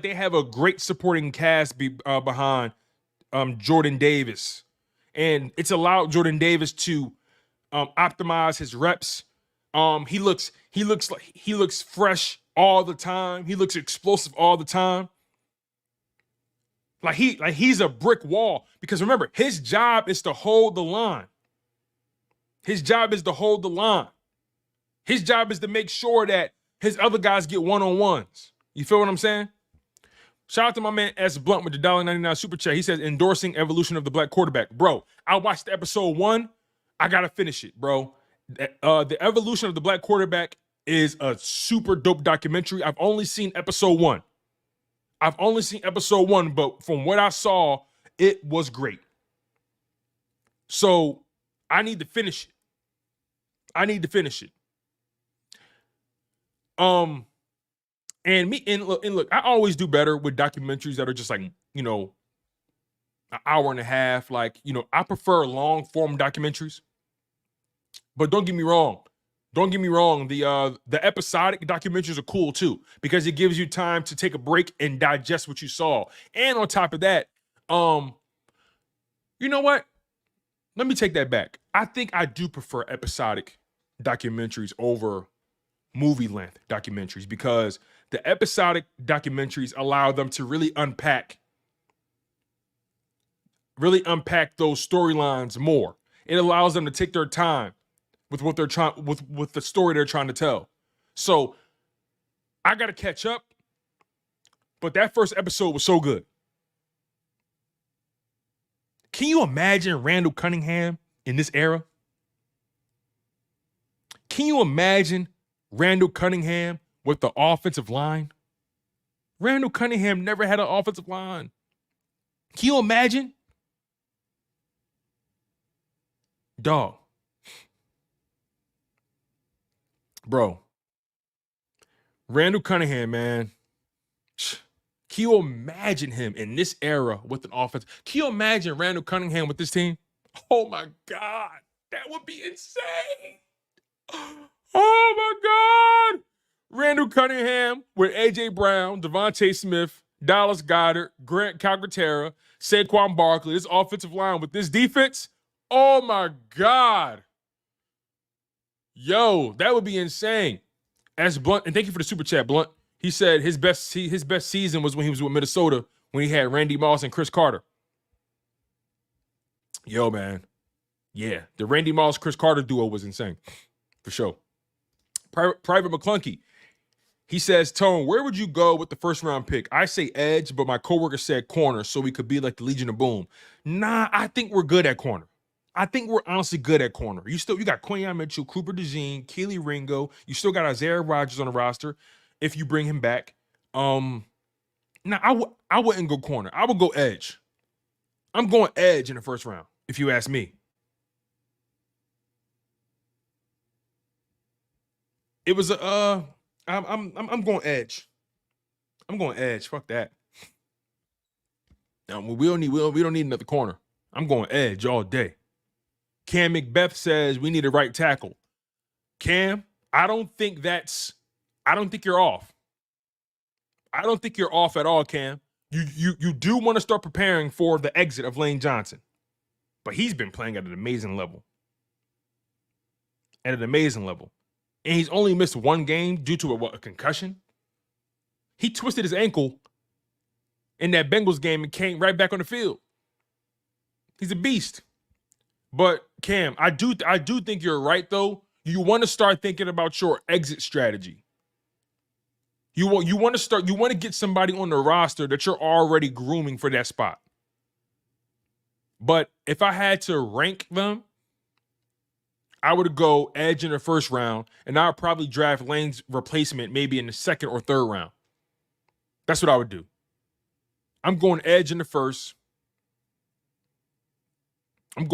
they have a great supporting cast behind Jordan Davis, and it's allowed Jordan Davis to optimize his reps. He looks fresh all the time. He looks explosive all the time. Like he's a brick wall, because remember, his job is to hold the line. His job is to hold the line. His job is to make sure that his other guys get one-on-ones. You feel what I'm saying? Shout out to my man S. Blunt with the $1.99 super chat. He says, endorsing evolution of the black quarterback. Bro, I watched episode 1. I got to finish it, bro. The evolution of the black quarterback is a super dope documentary. I've only seen episode 1. But from what I saw, it was great. So I need to finish it. And look, I always do better with documentaries that are just like, an hour and a half. Like, I prefer long form documentaries. But don't get me wrong. The episodic documentaries are cool too, because it gives you time to take a break and digest what you saw. And on top of that, you know what? Let me take that back. I think I do prefer episodic documentaries over movie length documentaries, because the episodic documentaries allow them to really unpack those storylines more. It allows them to take their time with what they're trying with the story they're trying to tell. So I got to catch up, but that first episode was so good. Can you imagine Randall Cunningham in this era? Can you imagine Randall Cunningham with the offensive line? Randall Cunningham never had an offensive line. Can you imagine? Dog. Bro. Randall Cunningham, man. Can you imagine him in this era with an offense? Can you imagine Randall Cunningham with this team? Oh, my God. That would be insane. Oh, my God. Randall Cunningham with A.J. Brown, Devontae Smith, Dallas Goedert, Grant Calcaterra, Saquon Barkley, this offensive line with this defense. Oh, my God. Yo, that would be insane. As Blunt, and thank you for the super chat, Blunt. He said his best season was when he was with Minnesota, when he had Randy Moss and Chris Carter. Yo, man. Yeah, the Randy Moss, Chris Carter duo was insane, for sure. Private McClunky. He says, Tone, where would you go with the first round pick? I say edge, but my coworker said corner, so we could be like the Legion of Boom. Nah, I think we're good at corner. I think we're honestly good at corner. You got Quinyon Mitchell, Cooper DeJean, Keely Ringo. You still got Isaiah Rodgers on the roster if you bring him back. I wouldn't go corner. I would go edge. I'm going edge in the first round, if you ask me. It was I'm going edge. I'm going edge. Fuck that. No, we don't need another corner. I'm going edge all day. Cam McBeth says we need a right tackle. Cam, I don't think you're off. I don't think you're off at all, Cam. You do want to start preparing for the exit of Lane Johnson. But he's been playing at an amazing level. And he's only missed one game due to a concussion. He twisted his ankle in that Bengals game and came right back on the field. He's a beast. But Cam, I do think you're right though. You want to start thinking about your exit strategy. You want to get somebody on the roster that you're already grooming for that spot. But if I had to rank them, I would go edge in the first round, and I would probably draft Lane's replacement maybe in the second or third round. That's what I would do. I'm going edge in the first. And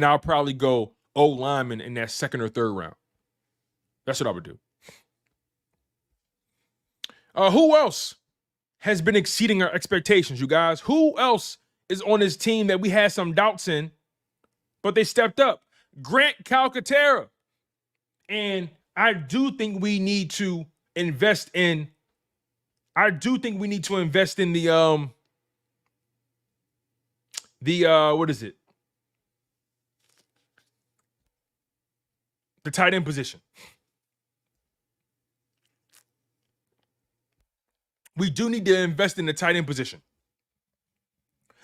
I'll probably go O lineman in that second or third round. That's what I would do. Who else has been exceeding our expectations, you guys? Who else is on this team that we had some doubts in, but they stepped up? Grant Calcaterra. And I do think we need to invest in the what is it? The tight end position. We do need to invest in the tight end position.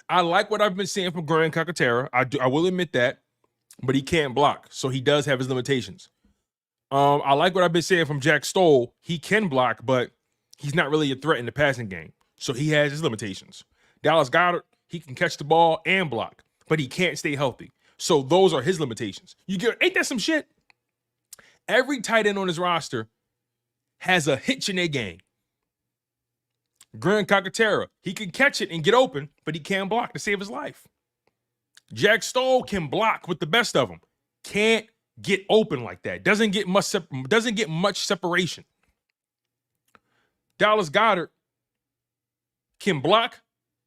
I like what I've been seeing from Grant Calcaterra. I will admit that, but he can't block, so he does have his limitations. I like what I've been saying from Jack Stoll. He can block, but he's not really a threat in the passing game, so he has his limitations. Dallas Goedert, he can catch the ball and block, but he can't stay healthy. So those are his limitations. Ain't that some shit? Every tight end on his roster has a hitch in their game. Grant Calcaterra, he can catch it and get open, but he can't block to save his life. Jack Stoll can block with the best of them. Can't get open like that. Doesn't get much separation. Dallas Goedert can block,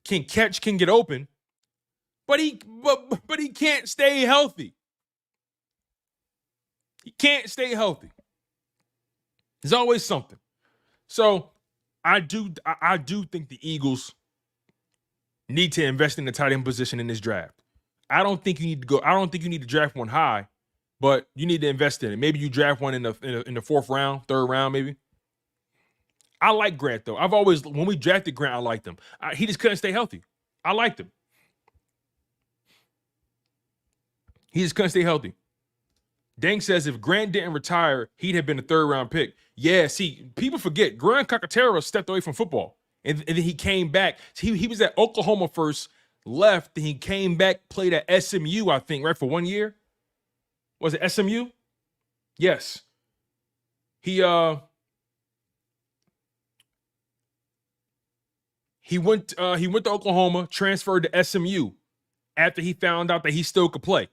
can catch, can get open, but he can't stay healthy. He can't stay healthy. There's always something. So I do think the Eagles need to invest in the tight end position in this draft. I don't think you need to draft one high, but you need to invest in it. Maybe you draft one in the fourth round, third round, maybe. I like Grant though. When we drafted Grant, I liked him. He just couldn't stay healthy. I liked him. He just couldn't stay healthy. Dank says if Grant didn't retire, he'd have been a third round pick. Yeah, see, people forget Grant Calcaterra stepped away from football. And then he came back. He was at Oklahoma first, left, then he came back, played at SMU, I think, right, for 1 year. Was it SMU? Yes. He went to Oklahoma, transferred to SMU after he found out that he still could play.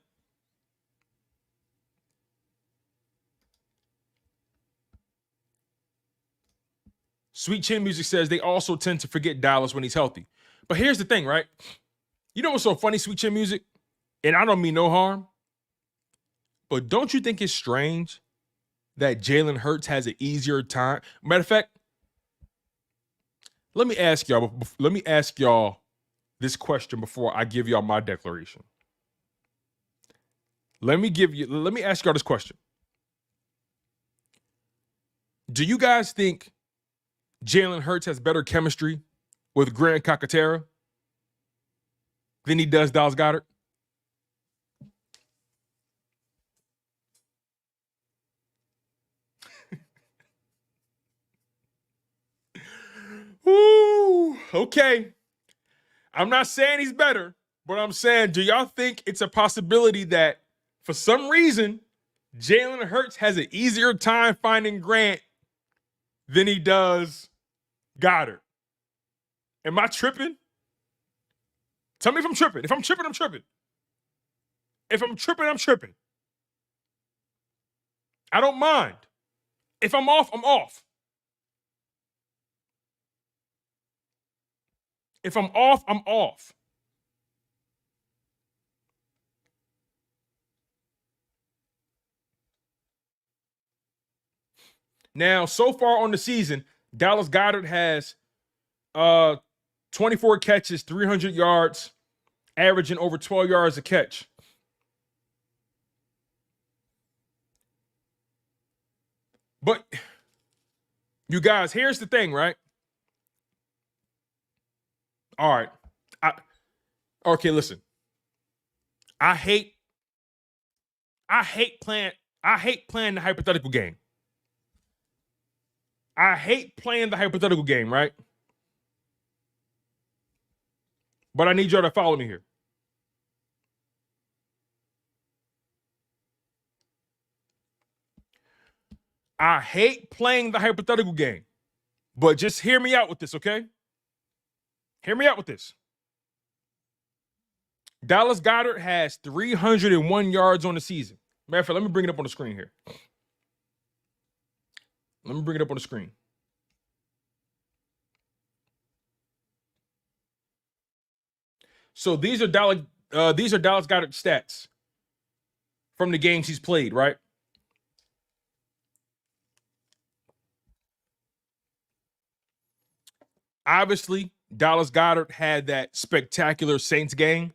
Sweet Chin Music says they also tend to forget Dallas when he's healthy. But here's the thing, right? You know what's so funny, Sweet Chin Music? And I don't mean no harm, but don't you think it's strange that Jalen Hurts has an easier time? Matter of fact, let me ask y'all this question before I give y'all my declaration. Let me ask y'all this question. Do you guys think Jalen Hurts has better chemistry with Grant Calcaterra than he does Dallas Goedert? Ooh, okay. I'm not saying he's better, but I'm saying, do y'all think it's a possibility that for some reason Jalen Hurts has an easier time finding Grant than he does Goddard? Am I tripping? Tell me if I'm tripping. If I'm tripping, I'm tripping. If I'm tripping, I'm tripping. I don't mind. If I'm off, I'm off. If I'm off, I'm off. Now, so far on the season, Dallas Goedert has 24 catches, 300 yards, averaging over 12 yards a catch. But you guys, here's the thing, right? All right. Okay, listen. I hate playing the hypothetical game. I hate playing the hypothetical game, right? But I need y'all to follow me here. I hate playing the hypothetical game, but just hear me out with this, okay? Hear me out with this. Dallas Goedert has 301 yards on the season. Matter of fact, let me bring it up on the screen here. Let me bring it up on the screen. So these are Dallas Goedert stats from the games he's played, right? Obviously, Dallas Goedert had that spectacular Saints game.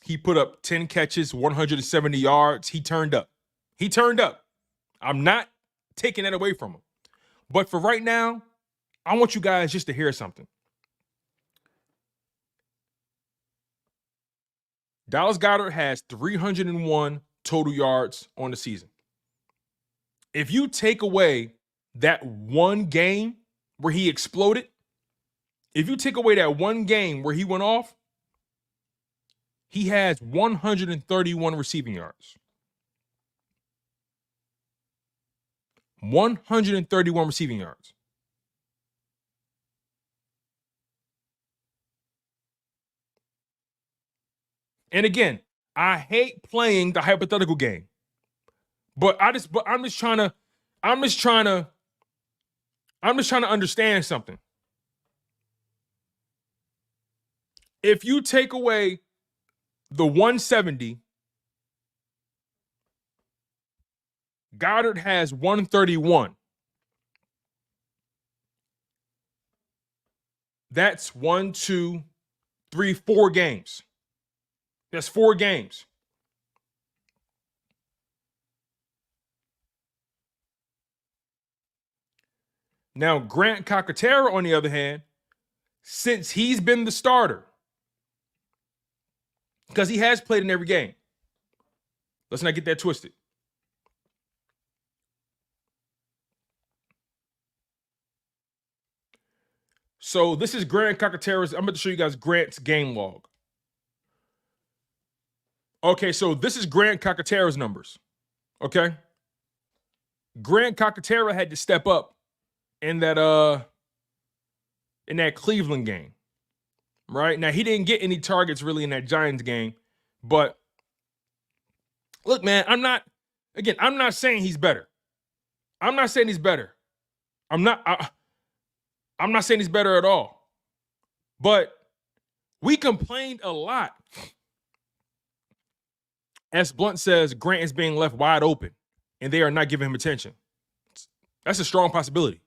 He put up 10 catches, 170 yards. He turned up. He turned up. I'm not taking that away from him. But for right now, I want you guys just to hear something. Dallas Goedert has 301 total yards on the season. If you take away that one game where he exploded, if you take away that one game where he went off, he has 131 receiving yards. 131 receiving yards. And again, I hate playing the hypothetical game. But I'm just trying to understand something. If you take away the 170, Goedert has 131. That's 4 games. That's 4 games. Now, Grant Calcaterra, on the other hand, since he's been the starter, because he has played in every game. Let's not get that twisted. So this is Grant Calcaterra's. I'm about to show you guys Grant's game log. Okay, so this is Grant Calcaterra's numbers. Okay. Grant Calcaterra had to step up in that Cleveland game. Right? Now, he didn't get any targets really in that Giants game, but look, man, I'm not saying he's better. I'm not saying he's better. I'm not saying he's better at all. But we complained a lot. As Blunt says, Grant is being left wide open, and they are not giving him attention. That's a strong possibility.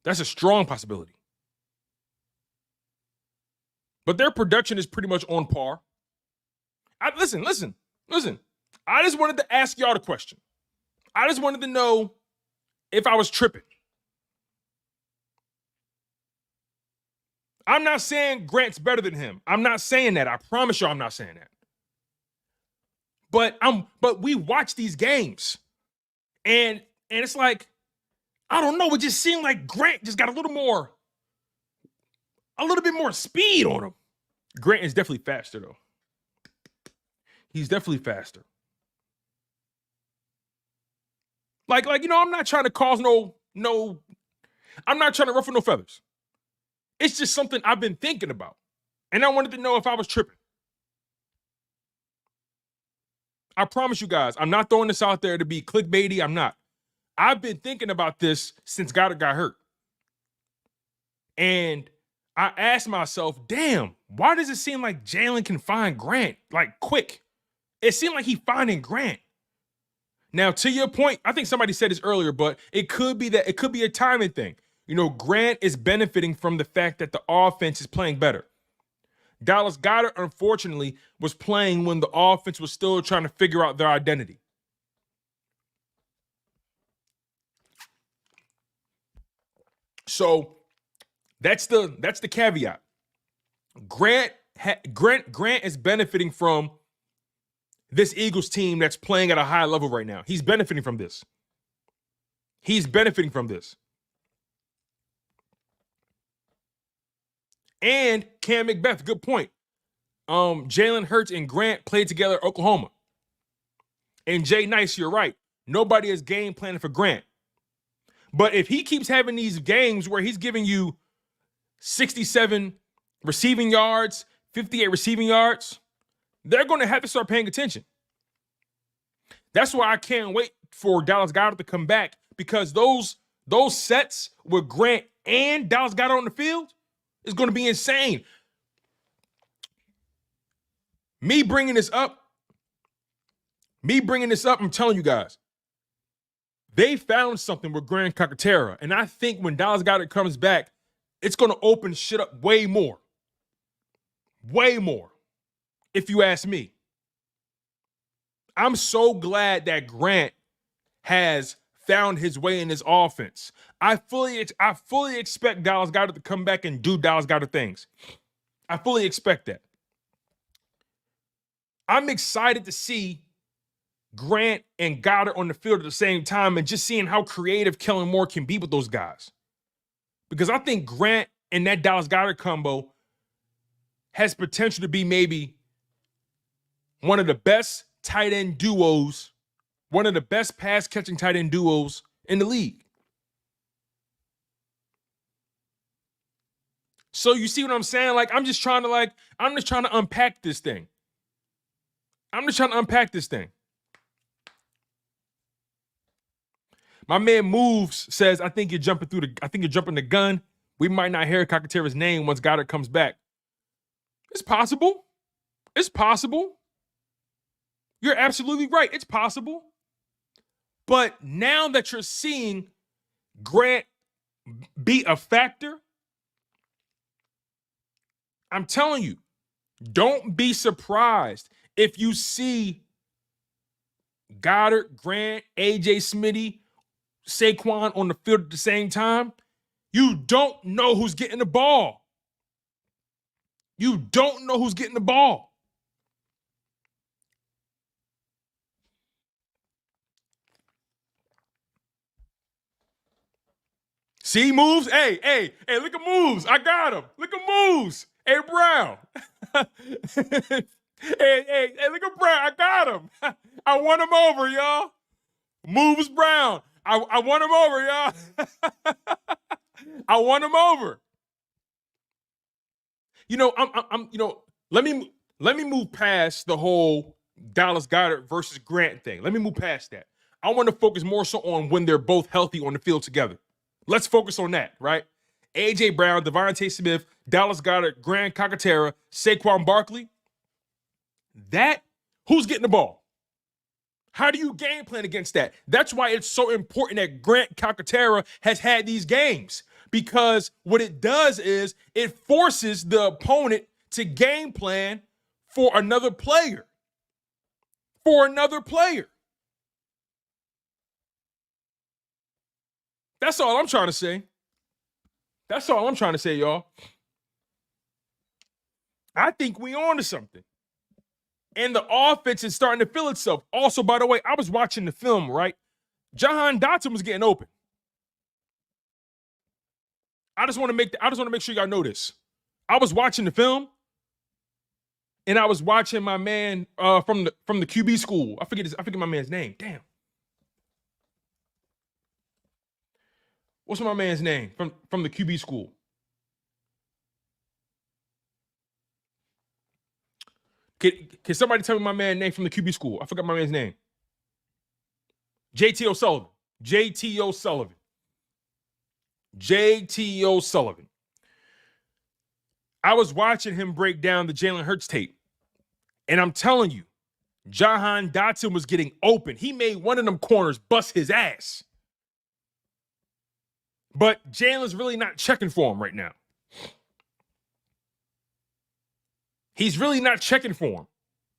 That's a strong possibility. But their production is pretty much on par. Listen. I just wanted to ask y'all the question. I just wanted to know if I was tripping. I'm not saying Grant's better than him. I'm not saying that. I promise you I'm not saying that. But we watch these games. And it's like, I don't know, it just seemed like Grant just got a little bit more speed on him. Grant is definitely faster, though. He's definitely faster. Like, I'm not trying to cause I'm not trying to ruffle no feathers. It's just something I've been thinking about. And I wanted to know if I was tripping. I promise you guys, I'm not throwing this out there to be clickbaity. I'm not. I've been thinking about this since Goddard got hurt. And I asked myself, damn, why does it seem like Jalen can find Grant, like, quick? It seemed like he's finding Grant. Now, to your point, I think somebody said this earlier, but it could be a timing thing. Grant is benefiting from the fact that the offense is playing better. Dallas Goedert, unfortunately, was playing when the offense was still trying to figure out their identity. So that's the caveat. Grant is benefiting from this Eagles team that's playing at a high level right now. He's benefiting from this. And Cam McBeth, good point. Jalen Hurts and Grant played together at Oklahoma. And Jay Nice, you're right. Nobody is game planning for Grant. But if he keeps having these games where he's giving you 67 receiving yards, 58 receiving yards, they're going to have to start paying attention. That's why I can't wait for Dallas Goedert to come back, because those sets with Grant and Dallas Goedert on the field is going to be insane. Me bringing this up, I'm telling you guys, they found something with Grant Calcaterra, and I think when Dallas Goedert comes back, it's going to open shit up way more. Way more, if you ask me. I'm so glad that Grant has found his way in this offense. I fully expect Dallas Goedert to come back and do Dallas Goedert things. I fully expect that. I'm excited to see Grant and Goddard on the field at the same time and just seeing how creative Kellen Moore can be with those guys. Because I think Grant and that Dallas Goedert combo has potential to be maybe one of the best tight end duos, one of the best pass catching tight end duos in the league. So you see what I'm saying? Like, I'm just trying to unpack this thing. My man Moves says, I think you're jumping the gun. We might not hear Calcaterra's name once Goddard comes back. It's possible. You're absolutely right. It's possible. But now that you're seeing Grant be a factor, I'm telling you, don't be surprised if you see Goddard, Grant, AJ Smitty, Saquon on the field at the same time. You don't know who's getting the ball. See Moves? Hey, look at Moves. I got him. Look at Moves. Hey, Brown. hey, look at Brown. I got him. I won him over, y'all. Moves Brown. I won him over, y'all. I won him over. Let me move past the whole Dallas Goedert versus Grant thing. Let me move past that. I want to focus more so on when they're both healthy on the field together. Let's focus on that, right? A.J. Brown, Devontae Smith, Dallas Goedert, Grant Calcaterra, Saquon Barkley. Who's getting the ball? How do you game plan against that? That's why it's so important that Grant Calcaterra has had these games, because what it does is it forces the opponent to game plan for another player. That's all I'm trying to say. Y'all. I think we on to something. And the offense is starting to feel itself. Also, by the way, I was watching the film, right? Jahan Dotson was getting open. I just want to make sure y'all know this. I was watching the film, and I was watching my man from the QB school. I forget my man's name. Damn. What's my man's name from the QB school? Can somebody tell me my man's name from the QB school? I forgot my man's name. JT O'Sullivan. I was watching him break down the Jalen Hurts tape, and I'm telling you, Jahan Dotson was getting open. He made one of them corners bust his ass. But Jalen's really not checking for him right now. He's really not checking for him.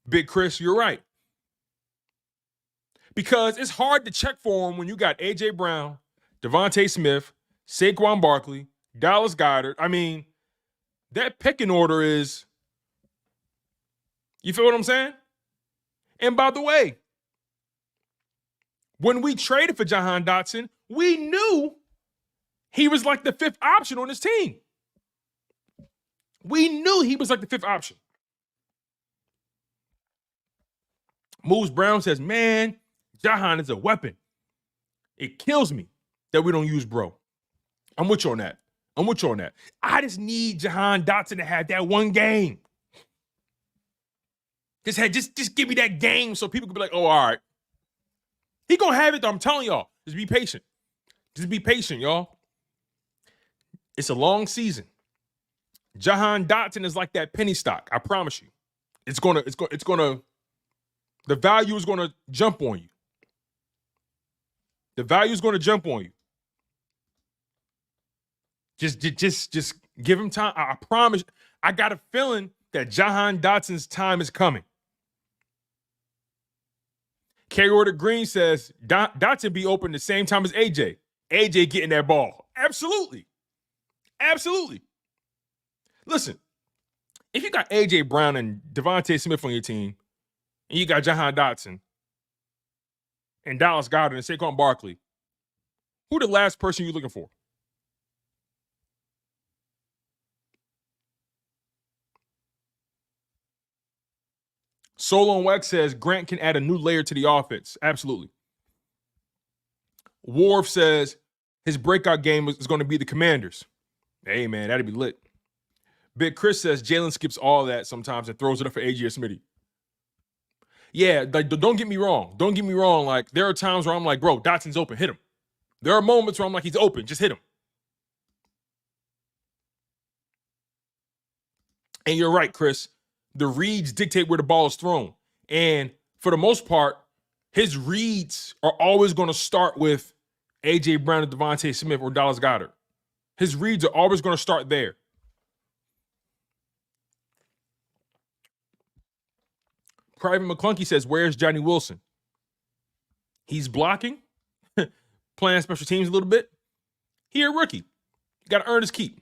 Big Chris, you're right. Because it's hard to check for him when you got A.J. Brown, Devontae Smith, Saquon Barkley, Dallas Goedert. I mean, that pecking order is, you feel what I'm saying? And by the way, when we traded for Jahan Dotson, we knew he was like the fifth option on his team. Moose Brown says, man, Jahan is a weapon. It kills me. that we don't use bro. I'm with you on that. I just need Jahan Dotson to have that one game. Just give me that game so people can be like, oh, all right. He gonna have it though. I'm telling y'all. Just be patient. Y'all. It's a long season. Jahan Dotson is like that penny stock. I promise you. It's gonna, the value is gonna jump on you. Just give him time. I promise. I got a feeling that Jahan Dotson's time is coming. K. Order Green says Dotson be open the same time as AJ. AJ getting that ball. Absolutely. Listen, if you got AJ Brown and Devontae Smith on your team, and you got Jahan Dotson and Dallas Goedert and Saquon Barkley, who the last person you looking for? Solo and Wax says Grant can add a new layer to the offense. Absolutely. Worf says his breakout game is going to be the Commanders. Hey, man, that'd be lit. Big Chris says Jalen skips all that sometimes and throws it up for AJ or Smitty. Yeah, like, don't get me wrong. Like, there are times where I'm like, bro, Dotson's open. Hit him. There are moments where I'm like, he's open. Just hit him. And you're right, Chris. The reads dictate where the ball is thrown. And for the most part, his reads are always going to start with A.J. Brown and Devontae Smith or Dallas Goedert. His reads are always going to start there. Private McClunky says, where's Johnny Wilson? He's blocking, playing special teams a little bit. He a rookie. Got to earn his keep.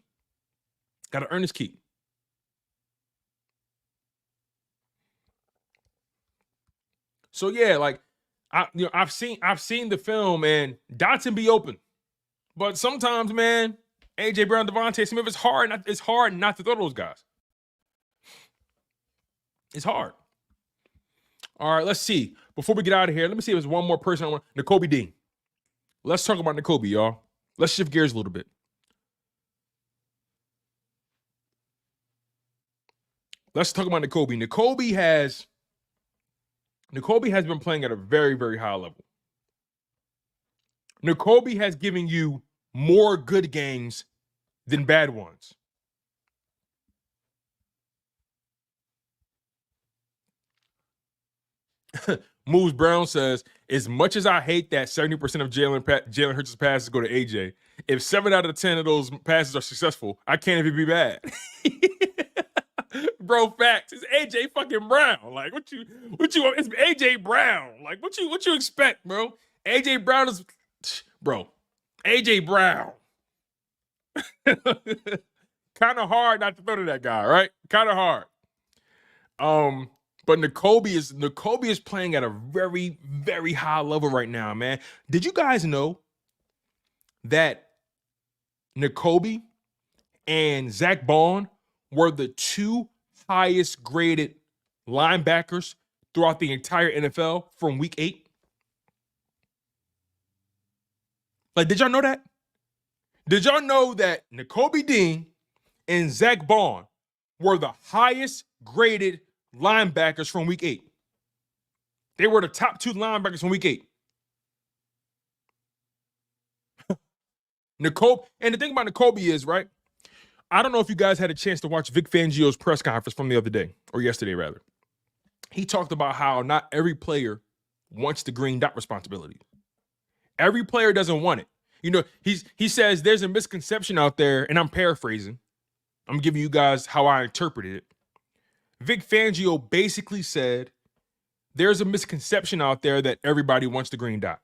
So yeah, like I've seen the film and Dotson be open, but sometimes, man, AJ Brown, Devontae Smith, it's hard not to throw those guys. It's hard. All right, let's see. Before we get out of here, let me see if there's one more person I want. Nakobe Dean. Let's talk about Nakobe, y'all. Let's shift gears a little bit. Let's talk about Nakobe. Nakobe has been playing at a very, very high level. Nakobe has given you more good games than bad ones. Moves Brown says, as much as I hate that 70% of Jalen Hurts' passes go to AJ, if 7 out of 10 of those passes are successful, I can't even be bad. Bro, facts. It's AJ fucking Brown. Like, what you it's AJ Brown. Like, what you expect, bro? AJ Brown is, bro, AJ Brown. Kind of hard not to throw to that guy, right? Kind of hard. But Nakobe is playing at a very, very high level right now, man. Did you guys know that Nakobe and Zach Bond were the 2 highest graded linebackers throughout the entire NFL from week 8? Like, did y'all know that? Did y'all know that Nakobe Dean and Zach Bond were the highest graded linebackers from week 8? They were the top 2 linebackers from week 8. Nakobe, and the thing about Nakobe is, right, I don't know if you guys had a chance to watch Vic Fangio's press conference from the other day, or yesterday rather. He talked about how not every player wants the green dot responsibility. Every player doesn't want it. You know, he says there's a misconception out there, and I'm paraphrasing. I'm giving you guys how I interpreted it. Vic Fangio basically said there's a misconception out there that everybody wants the green dot.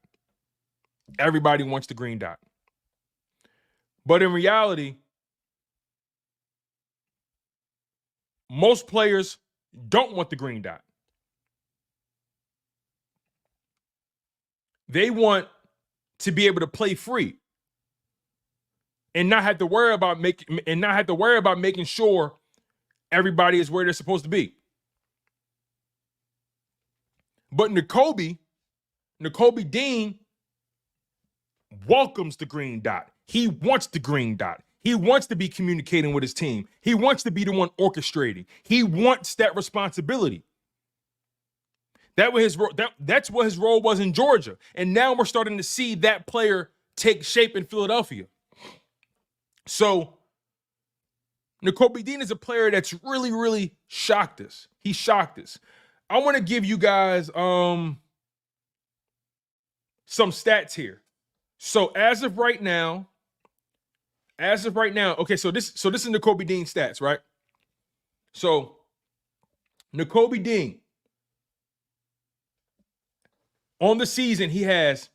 Everybody wants the green dot. But in reality, most players don't want the green dot. They want to be able to play free and not have to worry about making sure everybody is where they're supposed to be. But Nakobe Dean welcomes the green dot. He wants the green dot. He wants to be communicating with his team. He wants to be the one orchestrating. He wants that responsibility. That's what his role was in Georgia. And now we're starting to see that player take shape in Philadelphia. So Nakobe Dean is a player that's really, really shocked us. He shocked us. I want to give you guys some stats here. So as of right now, okay, so this is Nakobe Dean stats, right? So Nakobe Dean, on the season, he has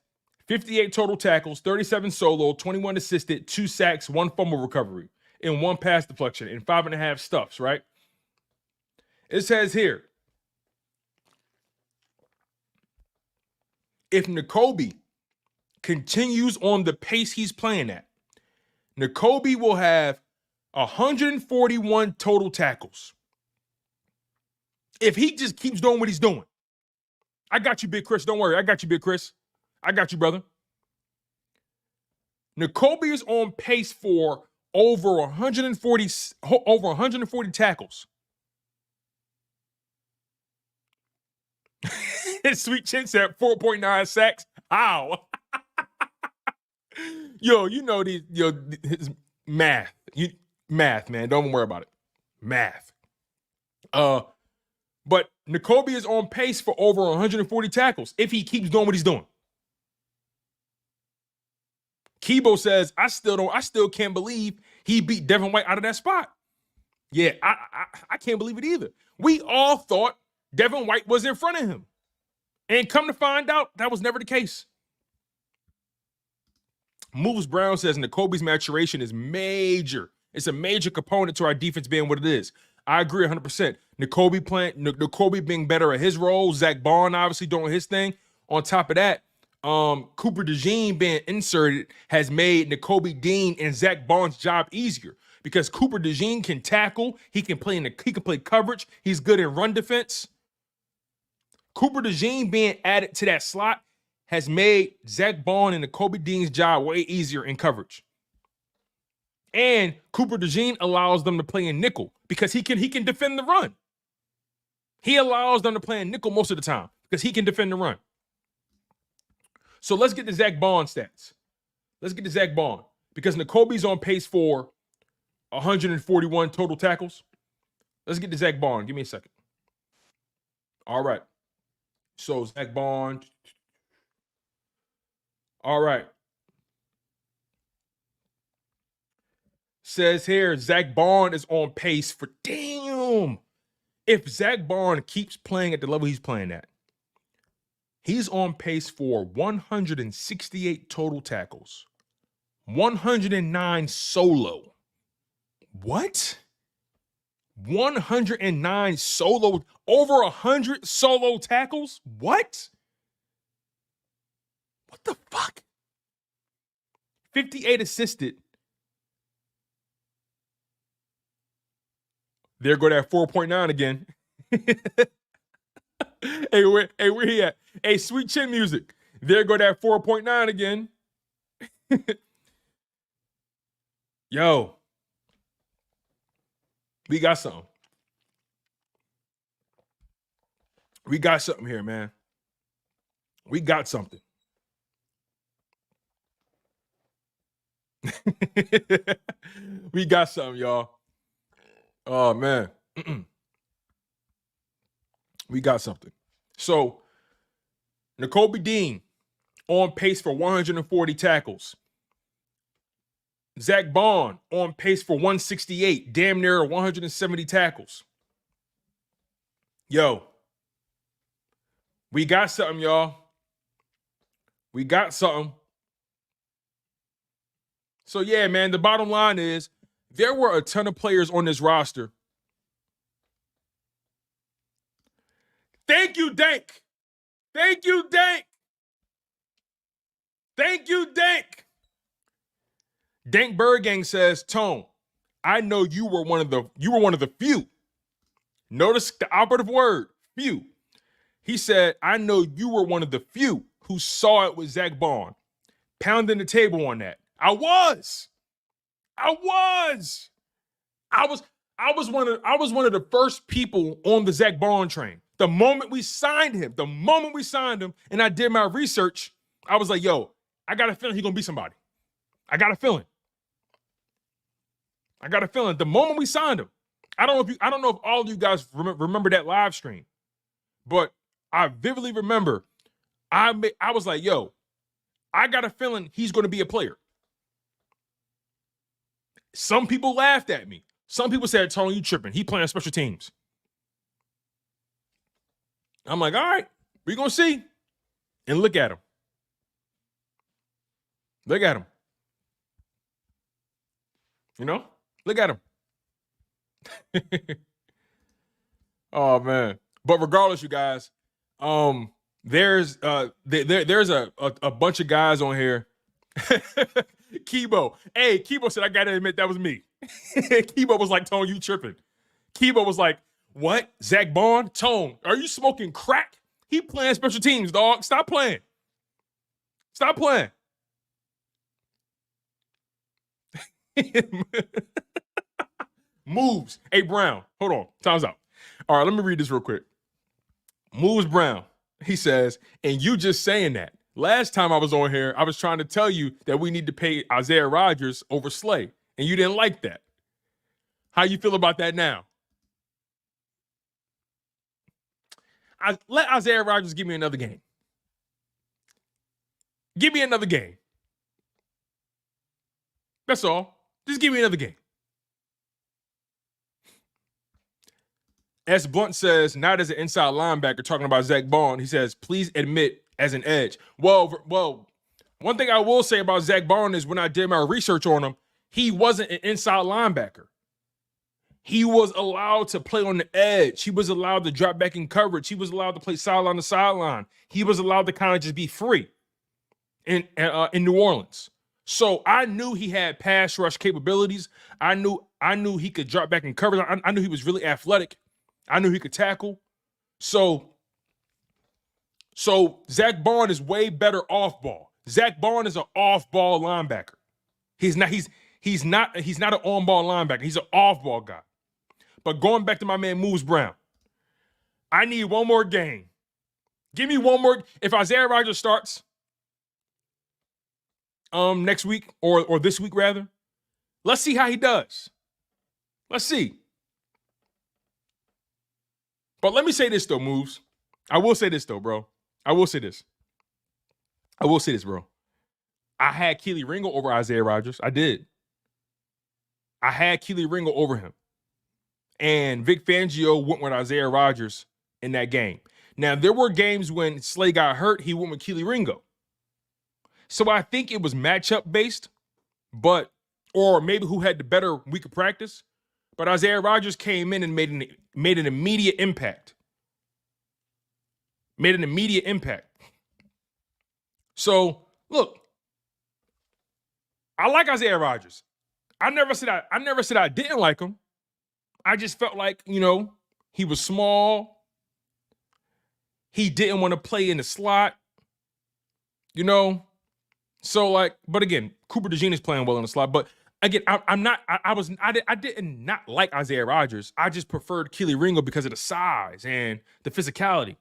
58 total tackles, 37 solo, 21 assisted, 2 sacks, 1 fumble recovery, and 1 pass deflection, and 5.5 stuffs, right? It says here, if Nakobe continues on the pace he's playing at, Nakobe will have 141 total tackles. If he just keeps doing what he's doing. I got you, Big Chris. Don't worry. I got you, Big Chris. I got you, brother. Nakobe is on pace for over 140 tackles. His sweet chin said 4.9 sacks. Ow. Yo, you know his math. Math, man. Don't even worry about it. Math. But Nakobe is on pace for over 140 tackles if he keeps doing what he's doing. Kibo says, I still can't believe he beat Devin White out of that spot. Yeah, I can't believe it either. We all thought Devin White was in front of him. And come to find out, that was never the case. Moves Brown says Nakobe's maturation is major. It's a major component to our defense being what it is. I agree 100%. Nakobe being better at his role. Zach Bond obviously doing his thing. On top of that, Cooper DeJean being inserted has made Nakobe Dean and Zach Bond's job easier because Cooper DeJean can tackle. He can play coverage. He's good in run defense. Cooper DeJean being added to that slot has made Zach Bond and Nakobe Dean's job way easier in coverage. And Cooper DeJean allows them to play in nickel because he can defend the run. He allows them to play in nickel most of the time because he can defend the run. So let's get the Zach Bond stats. Let's get the Zach Bond because Nakobe's on pace for 141 total tackles. Let's get the Zach Bond. Give me a second. All right. So Zach Bond. All right. Says here, Zach Bond is on pace for, damn. If Zach Bond keeps playing at the level he's playing at, he's on pace for 168 total tackles, 109 solo. What? 109 solo, over 100 solo tackles? What? What the fuck? 58 assisted. There go that 4.9 again. Hey, where he at? Hey, Sweet Chin Music. There go that 4.9 again. Yo. We got something. We got something here, man. We got something. We got something, y'all. Oh, man. We got something. So, Nakobe Dean on pace for 140 tackles. Zach Bond on pace for 168, damn near 170 tackles. Yo, we got something, y'all. We got something. So, yeah, man, the bottom line is there were a ton of players on this roster. Thank you, Dank. Thank you, Dank. Thank you, Dank. Dank Bergang says, Tone, I know you were one of the few. Notice the operative word, few. He said, I know you were one of the few who saw it with Zach Bond. pounding the table on that. I was one of the first people on the Zach Bond train. The moment we signed him, and I did my research, I was like, yo, I got a feeling he's gonna be somebody. I got a feeling. The moment we signed him, I don't know if all of you guys remember that live stream, but I vividly remember I was like, yo, I got a feeling he's gonna be a player. Some people laughed at me. Some people said, Tony, you tripping. He playing special teams. I'm like, all right, we're going to see. And look at him. Look at him. You know? Look at him. Oh, man. But regardless, you guys, there's a bunch of guys on here. Kibo. Hey, Kibo said, I got to admit, that was me. Kibo was like, Tone, you tripping. Kibo was like, what? Zach Bond? Tone, are you smoking crack? He playing special teams, dog. Stop playing. Moves. Hey, Brown. Hold on. Time's out. All right, let me read this real quick. Moves Brown. He says, and you just saying that. Last time I was on here, I was trying to tell you that we need to pay Isaiah Rodgers over Slay, and you didn't like that. How you feel about that now? Let Isaiah Rodgers give me another game. Give me another game. That's all. Just give me another game. S. Blunt says, not as an inside linebacker talking about Zach Bond. He says, please admit as an edge. Well, one thing I will say about Zach Bond is when I did my research on him, he wasn't an inside linebacker. He was allowed to play on the edge. He was allowed to drop back in coverage. He was allowed to play sideline to sideline. He was allowed to kind of just be free in New Orleans. So I knew he had pass rush capabilities. I knew he could drop back in coverage. I knew he was really athletic. I knew he could tackle. So Zach Bond is way better off ball. Zach Bond is an off ball linebacker. He's not an on ball linebacker. He's an off ball guy. But going back to my man Moves Brown, I need one more game. Give me one more. If Isaiah Rodgers starts next week or this week rather, let's see how he does. Let's see. But let me say this though, Moves. I will say this though, bro. I will say this, bro. I had Keely Ringo over Isaiah Rodgers. I did. I had Keely Ringo over him. And Vic Fangio went with Isaiah Rodgers in that game. Now, there were games when Slay got hurt, he went with Keely Ringo. So I think it was matchup based, or maybe who had the better week of practice. But Isaiah Rodgers came in and made an immediate impact. So, look, I like Isaiah Rodgers. I never said I didn't like him. I just felt like, he was small. He didn't want to play in the slot. So but again, Cooper DeJean is playing well in the slot. But again, I didn't not like Isaiah Rodgers. I just preferred Keely Ringo because of the size and the physicality.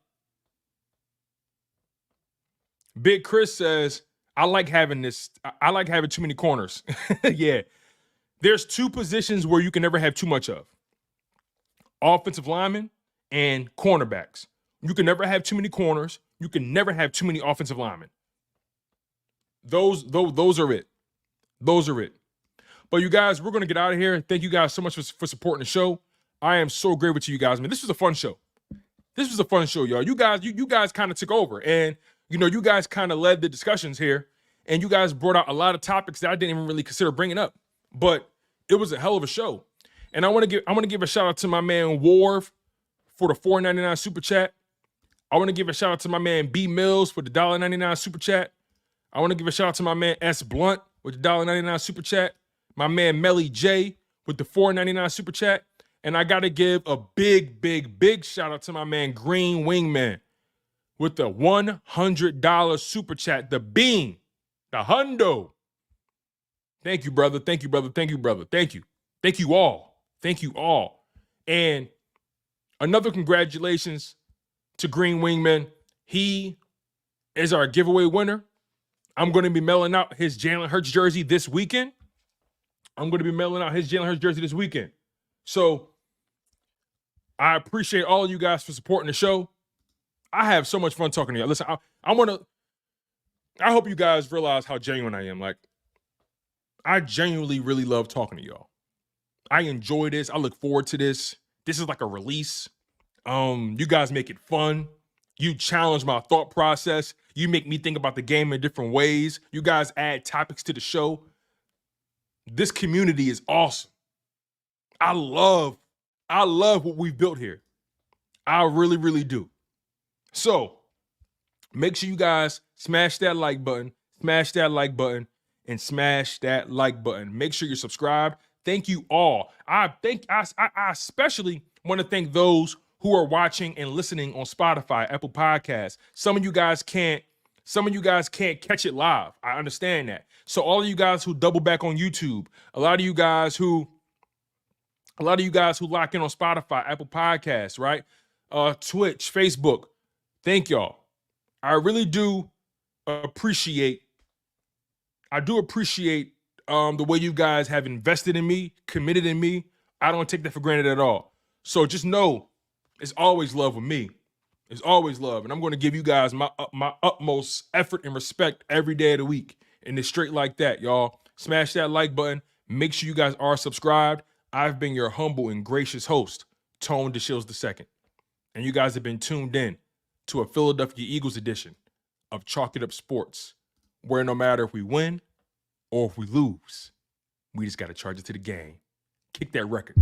Big Chris says, I like having too many corners. Yeah. There's two positions where you can never have too much of. Offensive linemen and cornerbacks. You can never have too many corners. You can never have too many offensive linemen. Those are it. But you guys, we're going to get out of here. Thank you guys so much for supporting the show. I am so great with you guys, man. This was a fun show. Y'all. You guys kind of took over, and you guys kind of led the discussions here, and you guys brought out a lot of topics that I didn't even really consider bringing up. But it was a hell of a show. And I want to give a shout out to my man Warv for the $4.99 super chat. I want to give a shout out to my man B Mills for the $1.99 super chat. I want to give a shout out to my man S Blunt with the $1.99 super chat. My man Melly J with the $4.99 super chat. And I got to give a big shout out to my man Green Wingman with the $100 super chat. The Bean. The hundo. Thank you, brother. Thank you, brother. Thank you, brother. Thank you. Thank you all. Thank you all. And another congratulations to Green Wingman. He is our giveaway winner. I'm going to be mailing out his Jalen Hurts jersey this weekend. So I appreciate all of you guys for supporting the show. I have so much fun talking to you. Listen, I hope you guys realize how genuine I am. Like, I genuinely really love talking to y'all. I enjoy this. I look forward to this. This is like a release. You guys make it fun. You challenge my thought process. You make me think about the game in different ways. You guys add topics to the show. This community is awesome. I love what we've built here. I really, really do. So make sure you guys smash that like button, and smash that like button. Make sure you're subscribed. Thank you all. I especially want to thank those who are watching and listening on Spotify, Apple Podcasts. Some of you guys can't catch it live. I understand that. So all of you guys who double back on YouTube, a lot of you guys who lock in on Spotify, Apple Podcasts, right? Twitch, Facebook. Thank y'all. I really do appreciate the way you guys have invested in me, committed in me. I don't take that for granted at all. So just know it's always love with me. It's always love. And I'm going to give you guys my utmost effort and respect every day of the week. And it's straight like that, y'all. Smash that like button. Make sure you guys are subscribed. I've been your humble and gracious host, Tone DeShields II. And you guys have been tuned in to a Philadelphia Eagles edition of Chalk It Up Sports, where no matter if we win or if we lose, we just got to charge it to the game. Kick that record.